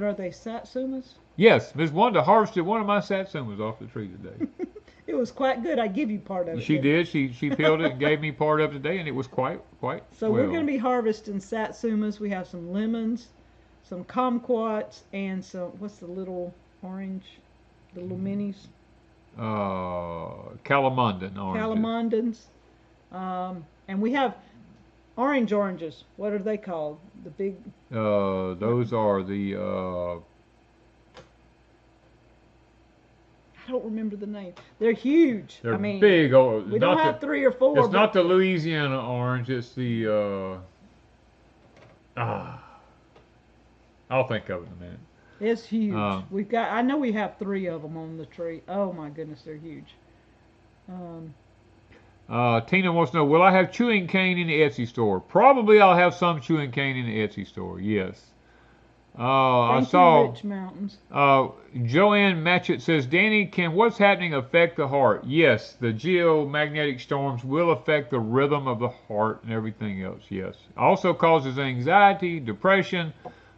are they, satsumas? Yes, Ms. Wanda harvested one of my satsumas off the tree today. It was quite good. I give you part of it. She did. She peeled it and gave me part of it today, and it was quite So we're going to be harvesting satsumas. We have some lemons, some kumquats, and some, what's the little orange, the little minis? Calamandan oranges. Calamandans. And we have oranges. What are they called? The big... those are the... I don't remember the name. They're huge. They're big. We don't have 3 or 4. It's not the Louisiana orange. It's the... I'll think of it in a minute. It's huge. I know we have 3 of them on the tree. Oh my goodness, they're huge. Tina wants to know, will I have chewing cane in the Etsy store? Probably I'll have some chewing cane in the Etsy store, yes. I saw Rich Mountains. Joanne Matchett says, Danny, can what's happening affect the heart? Yes, the geomagnetic storms will affect the rhythm of the heart and everything else, yes. Also causes anxiety, depression,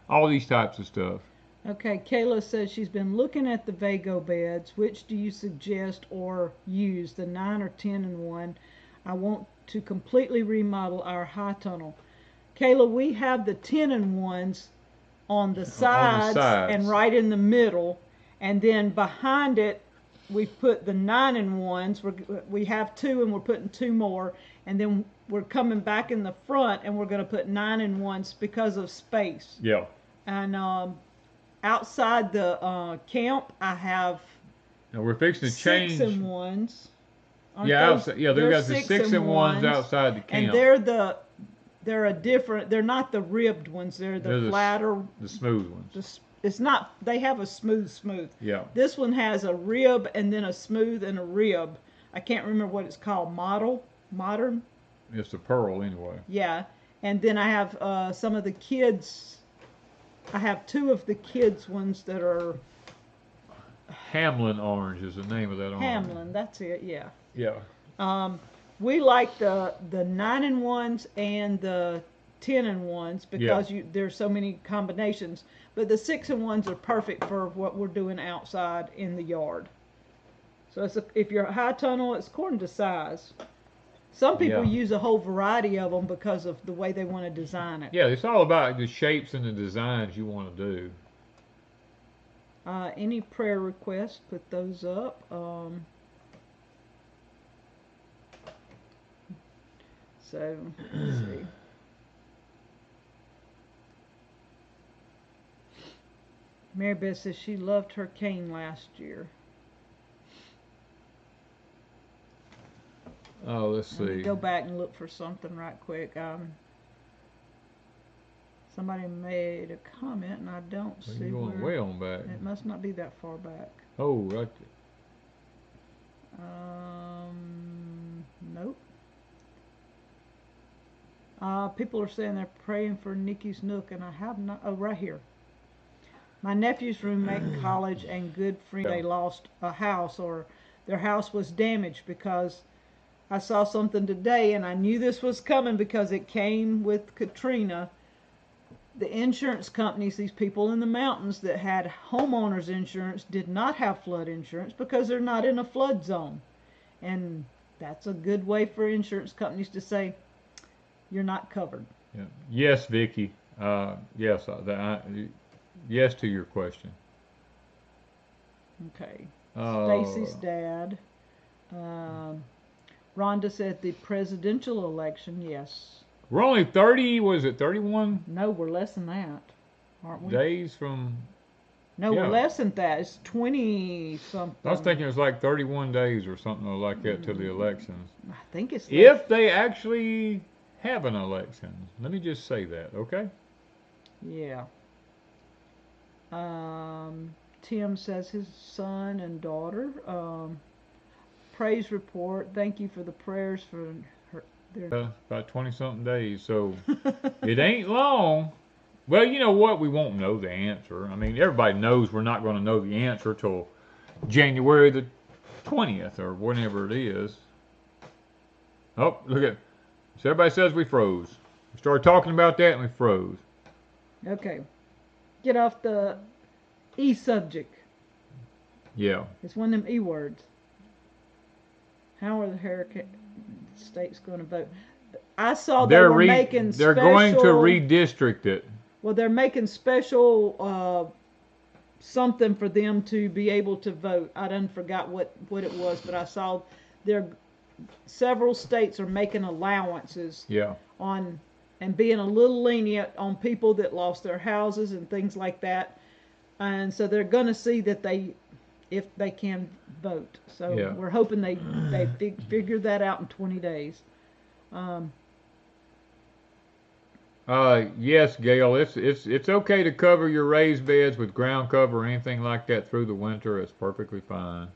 all these types of stuff. Okay, Kayla says she's been looking at the Vago beds. Which do you suggest or use, the 9 or 10 in 1? I want to completely remodel our high tunnel. Kayla, we have the 10 in 1s on the sides and right in the middle, and then behind it we've put the 9 in 1s. We have 2 and we're putting 2 more, and then we're coming back in the front and we're going to put 9 in 1s because of space. Yeah. And outside the camp I have now we're fixing to change 6 in 1s. Outside, they've got the 6 in 1s outside the camp. And they're a different, they're not the ribbed ones, they're flatter, the smooth ones. It's not, they have a smooth. Yeah. This one has a rib and then a smooth and a rib. I can't remember what it's called, modern. It's a pearl anyway. Yeah, and then I have some of the kids. I have 2 of the kids ones that are Hamlin orange is the name of that orange. Hamlin. That's it. Yeah. Yeah. We like the 9-in-1s and the 10-in-1s because there's so many combinations. But the 6-in-1s are perfect for what we're doing outside in the yard. So if you're a high tunnel, it's according to size. Some people use a whole variety of them because of the way they want to design it. Yeah, it's all about the shapes and the designs you want to do. Any prayer requests, put those up. So, let's see. Mary Beth says she loved her cane last year. Oh, let's see. Let me go back and look for something right quick. Somebody made a comment and I don't see You're going way on back. It must not be that far back. Oh, right there. Nope. People are saying they're praying for Nikki's Nook, and I have not. Oh, right here. My nephew's roommate in college and good friend, they lost a house, or their house was damaged because I saw something today, and I knew this was coming because it came with Katrina. The insurance companies, these people in the mountains that had homeowners insurance, did not have flood insurance because they're not in a flood zone. And that's a good way for insurance companies to say, you're not covered. Yeah. Yes, Vicky. Yes, yes to your question. Okay. Stacy's dad. Rhonda said the presidential election, yes. We're only 30, was it 31? No, we're less than that, aren't we? Days from... No, we're less than that. It's 20-something. I was thinking it was like 31 days or something like that to the elections. I think it's... If they actually have an election. Let me just say that, okay? Yeah. Tim says his son and daughter. Praise report. Thank you for the prayers for her. About 20-something days, so it ain't long. Well, you know what? We won't know the answer. I mean, everybody knows we're not going to know the answer till January the 20th or whenever it is. Oh, look at. So everybody says we froze. We started talking about that and we froze. Okay. Get off the E subject. Yeah. It's one of them E words. How are the hurricane states going to vote? I saw they were making they're special... going to redistrict it. Well, they're making special something for them to be able to vote. I done forgot what it was, but I saw several states are making allowances on and being a little lenient on people that lost their houses and things like that. And so they're going to see that if they can vote. So we're hoping they figure that out in 20 days. Yes, Gail, it's okay to cover your raised beds with ground cover or anything like that through the winter. It's perfectly fine.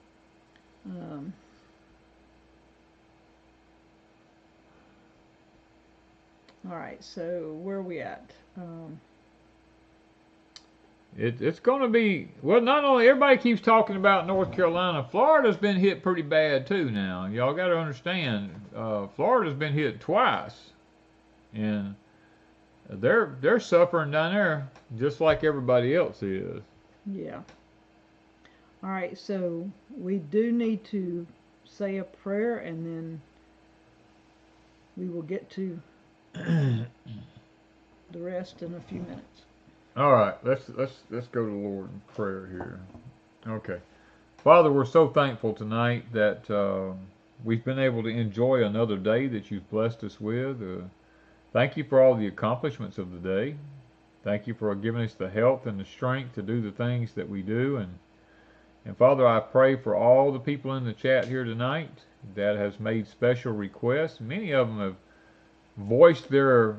All right, so where are we at? It's going to be, well, not only, everybody keeps talking about North Carolina, Florida's been hit pretty bad too now. Y'all got to understand, Florida's been hit twice. And they're suffering down there just like everybody else is. Yeah. All right, so we do need to say a prayer and then we will get to the rest in a few minutes. All right, let's go to the Lord in prayer here. Okay. Father, we're so thankful tonight that we've been able to enjoy another day that you've blessed us with. Thank you for all the accomplishments of the day. Thank you for giving us the health and the strength to do the things that we do. And Father, I pray for all the people in the chat here tonight that has made special requests. Many of them have voiced their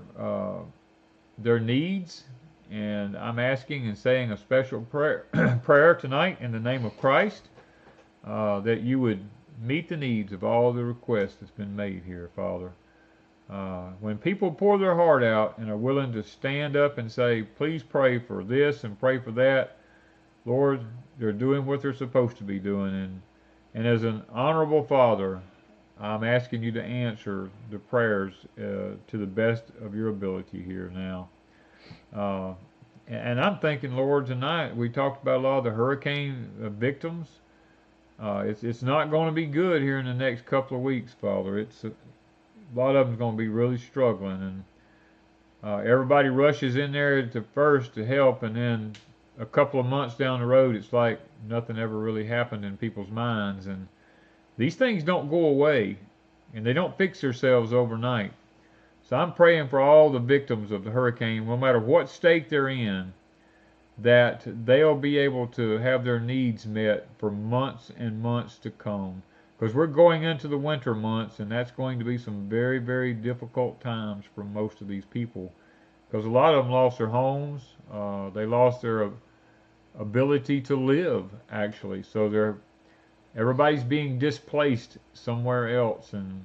needs. And I'm asking and saying a special prayer tonight in the name of Christ, that you would meet the needs of all the requests that's been made here, Father. When people pour their heart out and are willing to stand up and say, please pray for this and pray for that, Lord, they're doing what they're supposed to be doing. And as an honorable Father, I'm asking you to answer the prayers to the best of your ability here now. And I'm thinking, Lord, tonight we talked about a lot of the hurricane victims. It's not going to be good here in the next couple of weeks, Father. A lot of them's going to be really struggling, and everybody rushes in there first to help, and then a couple of months down the road, it's like nothing ever really happened in people's minds. And these things don't go away, and they don't fix themselves overnight. So I'm praying for all the victims of the hurricane, no matter what state they're in, that they'll be able to have their needs met for months and months to come. Because we're going into the winter months, and that's going to be some very, very difficult times for most of these people. Because a lot of them lost their homes. They lost their ability to live, actually. So everybody's being displaced somewhere else. And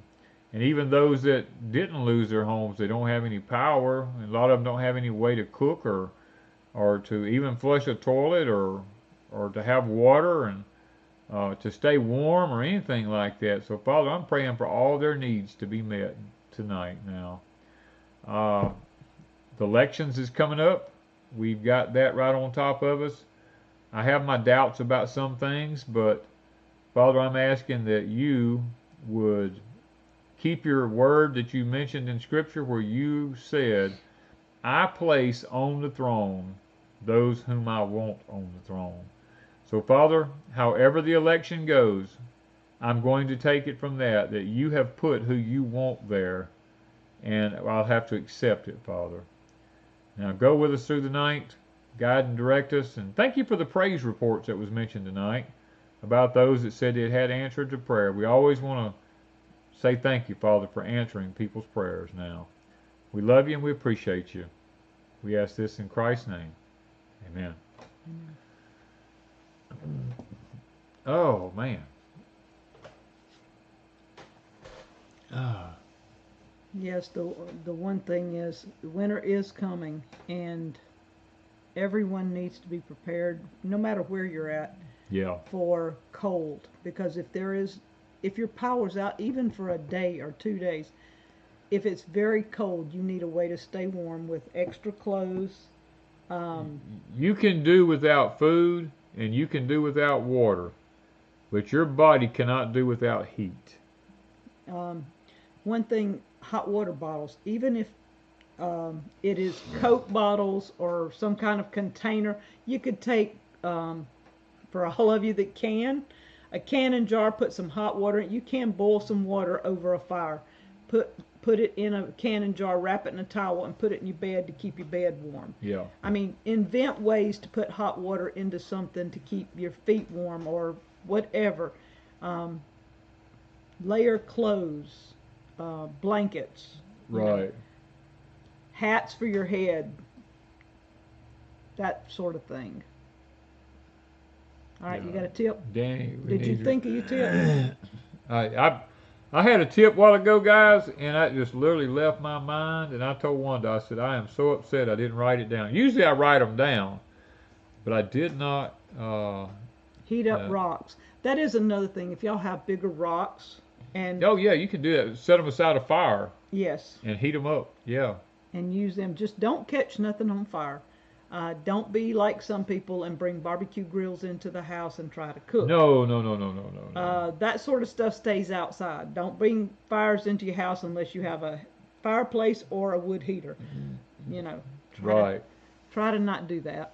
even those that didn't lose their homes, they don't have any power. And a lot of them don't have any way to cook or to even flush a toilet or to have water and to stay warm or anything like that. So, Father, I'm praying for all their needs to be met tonight now. The elections is coming up. We've got that right on top of us. I have my doubts about some things, but, Father, I'm asking that you would keep your word that you mentioned in Scripture where you said, I place on the throne those whom I want on the throne. So, Father, however the election goes, I'm going to take it from that you have put who you want there, and I'll have to accept it, Father. Now, go with us through the night, guide and direct us, and thank you for the praise reports that was mentioned tonight about those that said they had answered to prayer. We always want to say thank you, Father, for answering people's prayers now. We love you and we appreciate you. We ask this in Christ's name. Amen. Amen. Oh, man. Yes, the one thing is winter is coming, and everyone needs to be prepared, no matter where you're at, for cold. Because if your power's out, even for a day or 2 days, if it's very cold, you need a way to stay warm with extra clothes. You can do without food, and you can do without water, but your body cannot do without heat. One thing, hot water bottles, even if it is Coke bottles or some kind of container, you could take, for all of you that can, a canning jar, put some hot water in it. You can boil some water over a fire. Put it in a canning jar, wrap it in a towel, and put it in your bed to keep your bed warm. Yeah. I mean, invent ways to put hot water into something to keep your feet warm or whatever. Layer clothes, blankets. Right. Hats for your head. That sort of thing. All right, you got a tip? Danny, did you think of your tip? I had a tip a while ago, guys, and that just literally left my mind. And I told Wanda, I said, I am so upset I didn't write it down. Usually I write them down, but I did not. Heat up rocks. That is another thing. If y'all have bigger rocks and oh yeah, you can do that. Set them beside a fire. Yes. And heat them up. Yeah. And use them. Just don't catch nothing on fire. Don't be like some people and bring barbecue grills into the house and try to cook. No. That sort of stuff stays outside. Don't bring fires into your house unless you have a fireplace or a wood heater. Mm-hmm. You know. Try to not do that.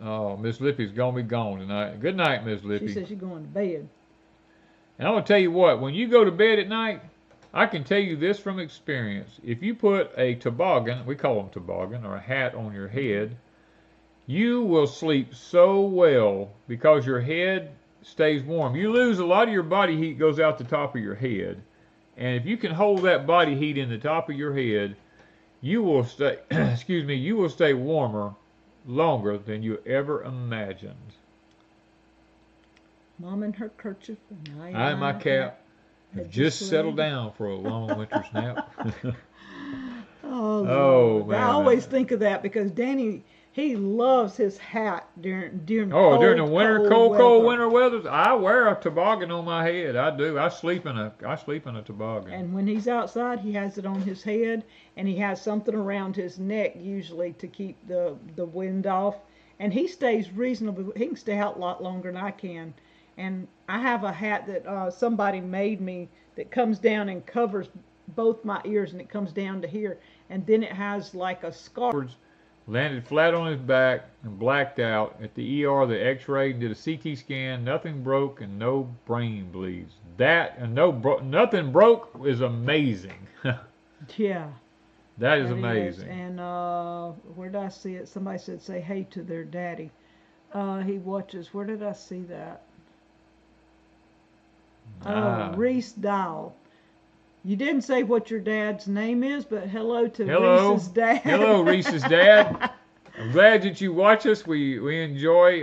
Oh, Miss Lippy's gonna be gone tonight. Good night, Miss Lippy. She says she's going to bed. And I'm gonna tell you what, when you go to bed at night, I can tell you this from experience. If you put a toboggan, we call them toboggan, or a hat on your head, you will sleep so well because your head stays warm. You lose a lot of your body heat goes out the top of your head. And if you can hold that body heat in the top of your head, you will stay, you will stay warmer longer than you ever imagined. Mom in her kerchief and I and my cat have had just settled laid. down for a long winter's nap. Oh, Oh Lord. I man, always think of that because Danny, he loves his hat during oh, during the winter, cold weather. winter weathers, I wear a toboggan on my head. I do. I sleep in a toboggan. And when he's outside, he has it on his head, and he has something around his neck usually to keep the wind off. And he stays reasonably. He can stay out a lot longer than I can. And I have a hat that somebody made me that comes down and covers both my ears, and it comes down to here, and then it has like a scarf. Landed flat on his back and blacked out. At the ER, they x-rayed and did a CT scan. Nothing broke and no brain bleeds. That and nothing broke is amazing. Yeah. That is That amazing. And where did I see it? Somebody said say hey to their daddy. He watches. Where did I see that? Oh, Reese Dial. You didn't say what your dad's name is, but hello to Reese's dad. Hello, Reese's dad. I'm glad that you watch us. We enjoy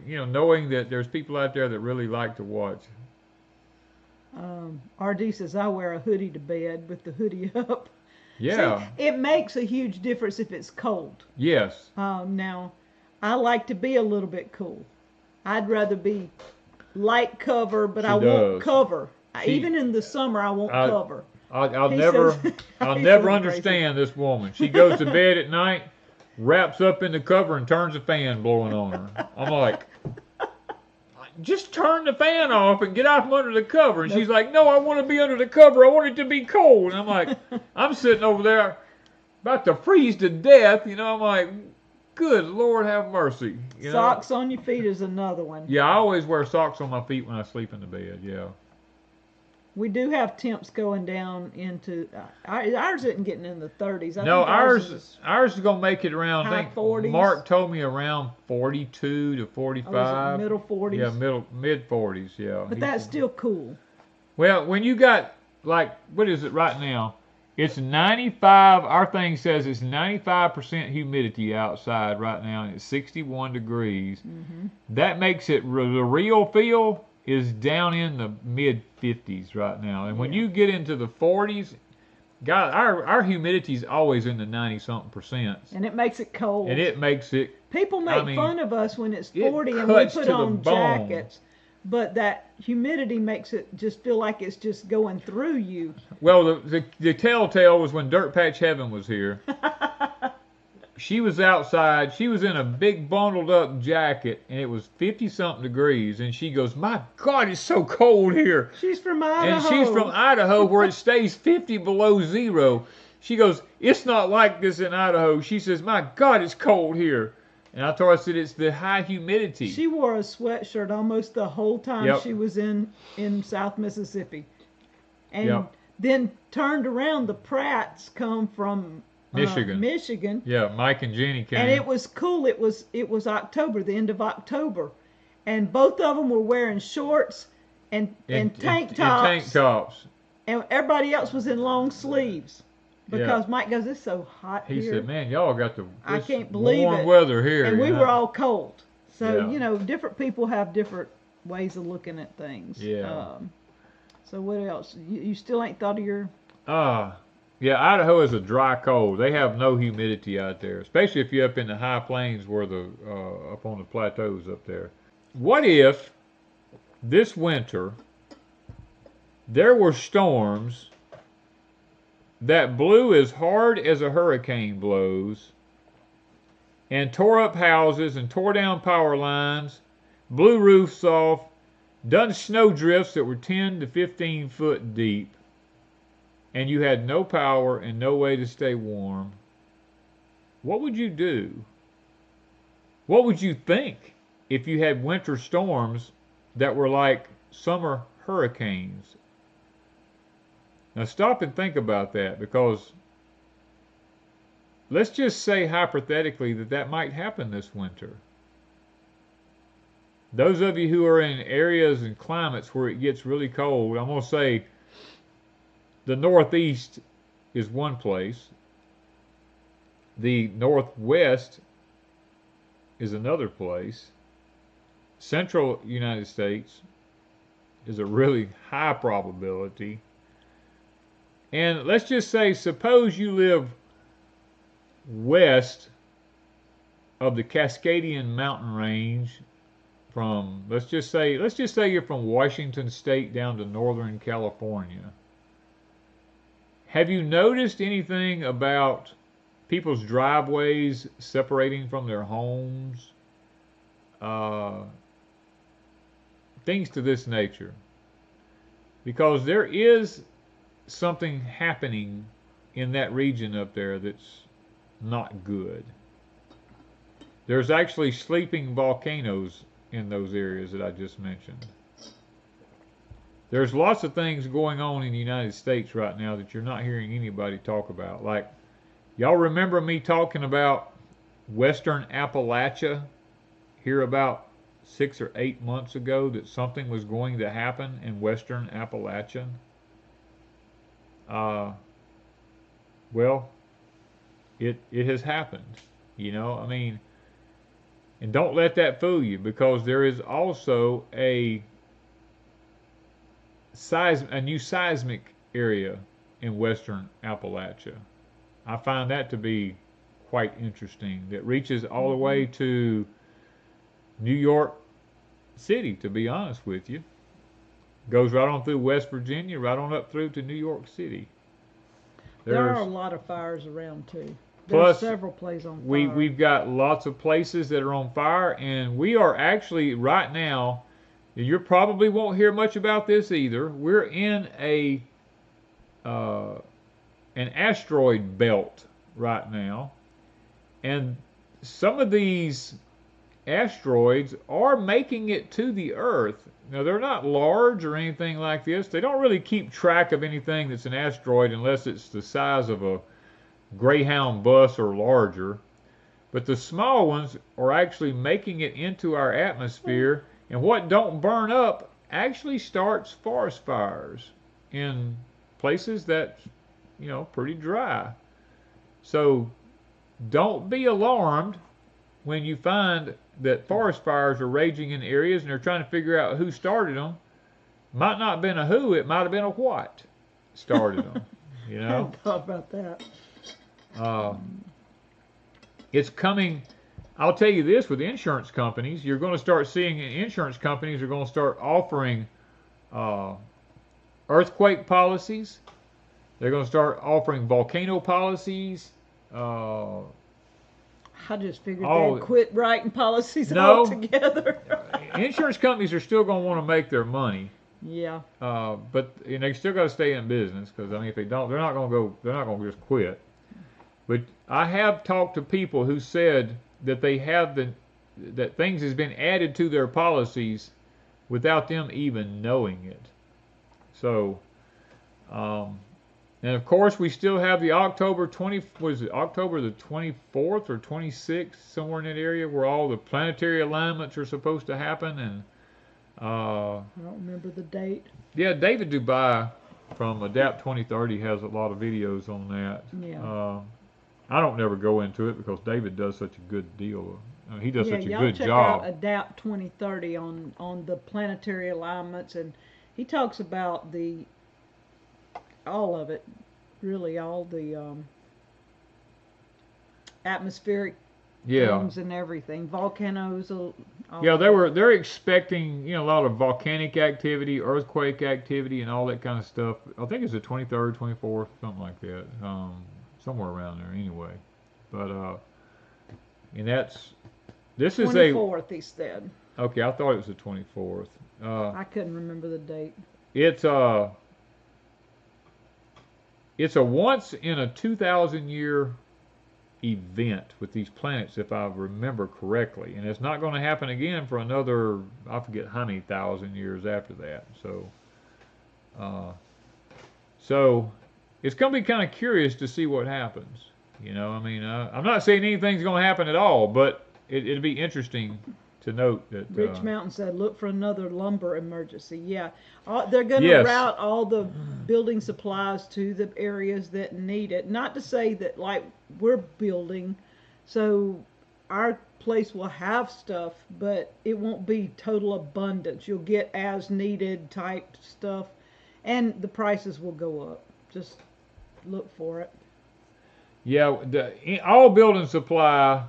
knowing that there's people out there that really like to watch. RD says I wear a hoodie to bed with the hoodie up. Yeah. See, it makes a huge difference if it's cold. Yes. Now, I like to be a little bit cool. I'd rather be light cover, but I won't cover. Even in the summer, I won't cover. I'll never understand this woman. She goes to bed at night, wraps up in the cover, and turns the fan blowing on her. I'm like, just turn the fan off and get out from under the cover. And she's like, no, I want to be under the cover. I want it to be cold. And I'm like, I'm sitting over there about to freeze to death. I'm like, good Lord have mercy. Socks on your feet is another one. Yeah, I always wear socks on my feet when I sleep in the bed. Yeah. We do have temps going down into ours isn't getting in the 30s. No, ours is gonna make it around. High I think 40s. Mark told me around 42 to 45. Middle 40s. Yeah, mid 40s. Yeah. But that's still cool. Well, when you got what is it right now? It's 95. Our thing says it's 95% humidity outside right now, and it's 61 degrees. Mm-hmm. That makes it the real feel is down in the mid 50s right now. And when you get into the 40s, God, our humidity is always in the 90-something%. And it makes it cold. And it makes it. People make fun of us when it's 40 and we cuts put to on the bone. jackets. But that humidity makes it just feel like it's just going through you. Well, the telltale was when Dirt Patch Heaven was here. She was outside. She was in a big bundled up jacket, and it was 50-something degrees. And she goes, "My God, it's so cold here." She's from Idaho. And she's from Idaho, where it stays 50 below zero. She goes, "It's not like this in Idaho." She says, "My God, it's cold here." And I told her, I said, it's the high humidity. She wore a sweatshirt almost the whole time she was in South Mississippi. And then turned around. The Pratts come from Michigan. Yeah, Mike and Jenny came. And it was cool. It was October, the end of October. And both of them were wearing shorts and tank tops. And tank tops. And everybody else was in long sleeves. Because Mike goes, "It's so hot here." He said, "Man, y'all got I can't believe warm weather here." And we were all cold. So, different people have different ways of looking at things. Yeah. So what else? You still ain't thought of your... Yeah, Idaho is a dry cold. They have no humidity out there, especially if you're up in the high plains where up on the plateaus up there. What if this winter there were storms that blew as hard as a hurricane blows and tore up houses and tore down power lines, blew roofs off, done snow drifts that were 10 to 15 foot deep, and you had no power and no way to stay warm? What would you do? What would you think if you had winter storms that were like summer hurricanes? Now stop and think about that, because let's just say hypothetically that might happen this winter. Those of you who are in areas and climates where it gets really cold, I'm going to say the Northeast is one place. The Northwest is another place. central United States is a really high probability. And let's just say, suppose you live west of the Cascadian mountain range from, let's just say you're from Washington State down to Northern California. Have you noticed anything about people's driveways separating from their homes? Things to this nature. Because there is something happening in that region up there that's not good. There's actually sleeping volcanoes in those areas that I just mentioned. There's lots of things going on in the United States right now that you're not hearing anybody talk about. Like, y'all remember me talking about Western Appalachia here about 6 or 8 months ago, that something was going to happen in Western Appalachia? Well, it has happened. You know, I mean, and don't let that fool you, because there is also a new seismic area in Western Appalachia. I find that to be quite interesting. That reaches all the way to New York City, to be honest with you. Goes right on through West Virginia, right on up through to New York City. There are a lot of fires around too. Plus, there's several places on fire. We've got lots of places that are on fire, and we are actually right now, you probably won't hear much about this either. We're in an asteroid belt right now, and some of these asteroids are making it to the Earth. Now, they're not large or anything like this. They don't really keep track of anything that's an asteroid unless it's the size of a Greyhound bus or larger. But the small ones are actually making it into our atmosphere, and what don't burn up actually starts forest fires in places that's, you know, pretty dry. So don't be alarmed when you find that forest fires are raging in areas and they're trying to figure out who started them. Might not have been a who, it might have been a what started them. You know? I hadn't thought about that. It's coming. I'll tell you this, with insurance companies, you're going to start seeing insurance companies are going to start offering earthquake policies. They're going to start offering volcano policies. I just figured they'd quit writing policies altogether. Insurance companies are still going to want to make their money. Yeah. But they still got to stay in business, because I mean, if they don't, they're not going to go. They're not going to just quit. But I have talked to people who said that they have that things has been added to their policies without them even knowing it. So, and of course, we still have the October the 24th or 26th, somewhere in that area, where all the planetary alignments are supposed to happen. And I don't remember the date. Yeah, David Dubai from Adapt 2030 has a lot of videos on that. Yeah. I don't never go into it because David does such a good deal. He does such a good check job. Out Adapt 2030 on the planetary alignments, and he talks about all of it, really, all the atmospheric things and everything, volcanoes. They're expecting, a lot of volcanic activity, earthquake activity, and all that kind of stuff. I think it's the 23rd, 24th, something like that. Somewhere around there, anyway. But and this is 24th, he said. Okay, I thought it was the 24th. I couldn't remember the date. It's a once in a 2,000-year event with these planets, if I remember correctly, and it's not going to happen again for another, I forget how many thousand years after that. So it's going to be kind of curious to see what happens. I'm not saying anything's going to happen at all, but it'd be interesting to note that. Rich Mountain said, look for another lumber emergency. Yeah, they're going to route all the building supplies to the areas that need it. Not to say that, like, we're building, so our place will have stuff, but it won't be total abundance. You'll get as needed type stuff, and the prices will go up. Just look for it. Yeah, all building supply,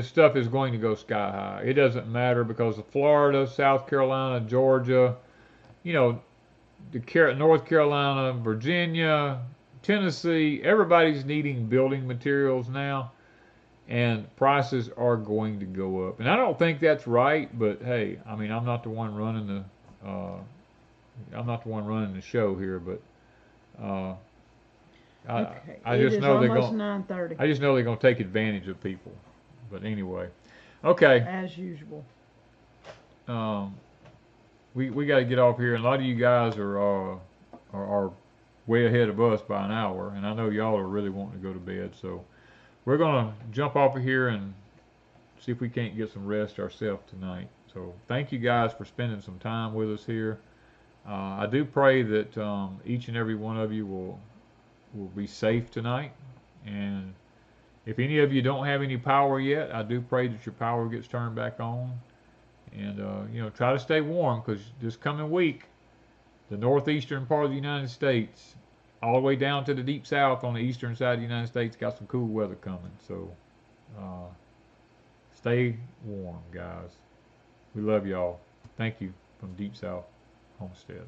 stuff is going to go sky high. It doesn't matter because of Florida, South Carolina, Georgia, you know, North Carolina, Virginia, Tennessee, everybody's needing building materials now, and prices are going to go up. And I don't think that's right, but hey, I mean, I'm not the one running the show here, but uh, Okay, I it just is know they're almost going. 9:30 I just know they're going to take advantage of people. But anyway, okay. as usual. Um, we got to get off here, and a lot of you guys are way ahead of us by an hour, and I know y'all are really wanting to go to bed, so we're gonna jump off of here and see if we can't get some rest ourselves tonight. So thank you guys for spending some time with us here. I do pray that each and every one of you will be safe tonight, and if any of you don't have any power yet, I do pray that your power gets turned back on. And, try to stay warm because this coming week, the northeastern part of the United States, all the way down to the deep south on the eastern side of the United States, got some cool weather coming. So stay warm, guys. We love y'all. Thank you from Deep South Homestead.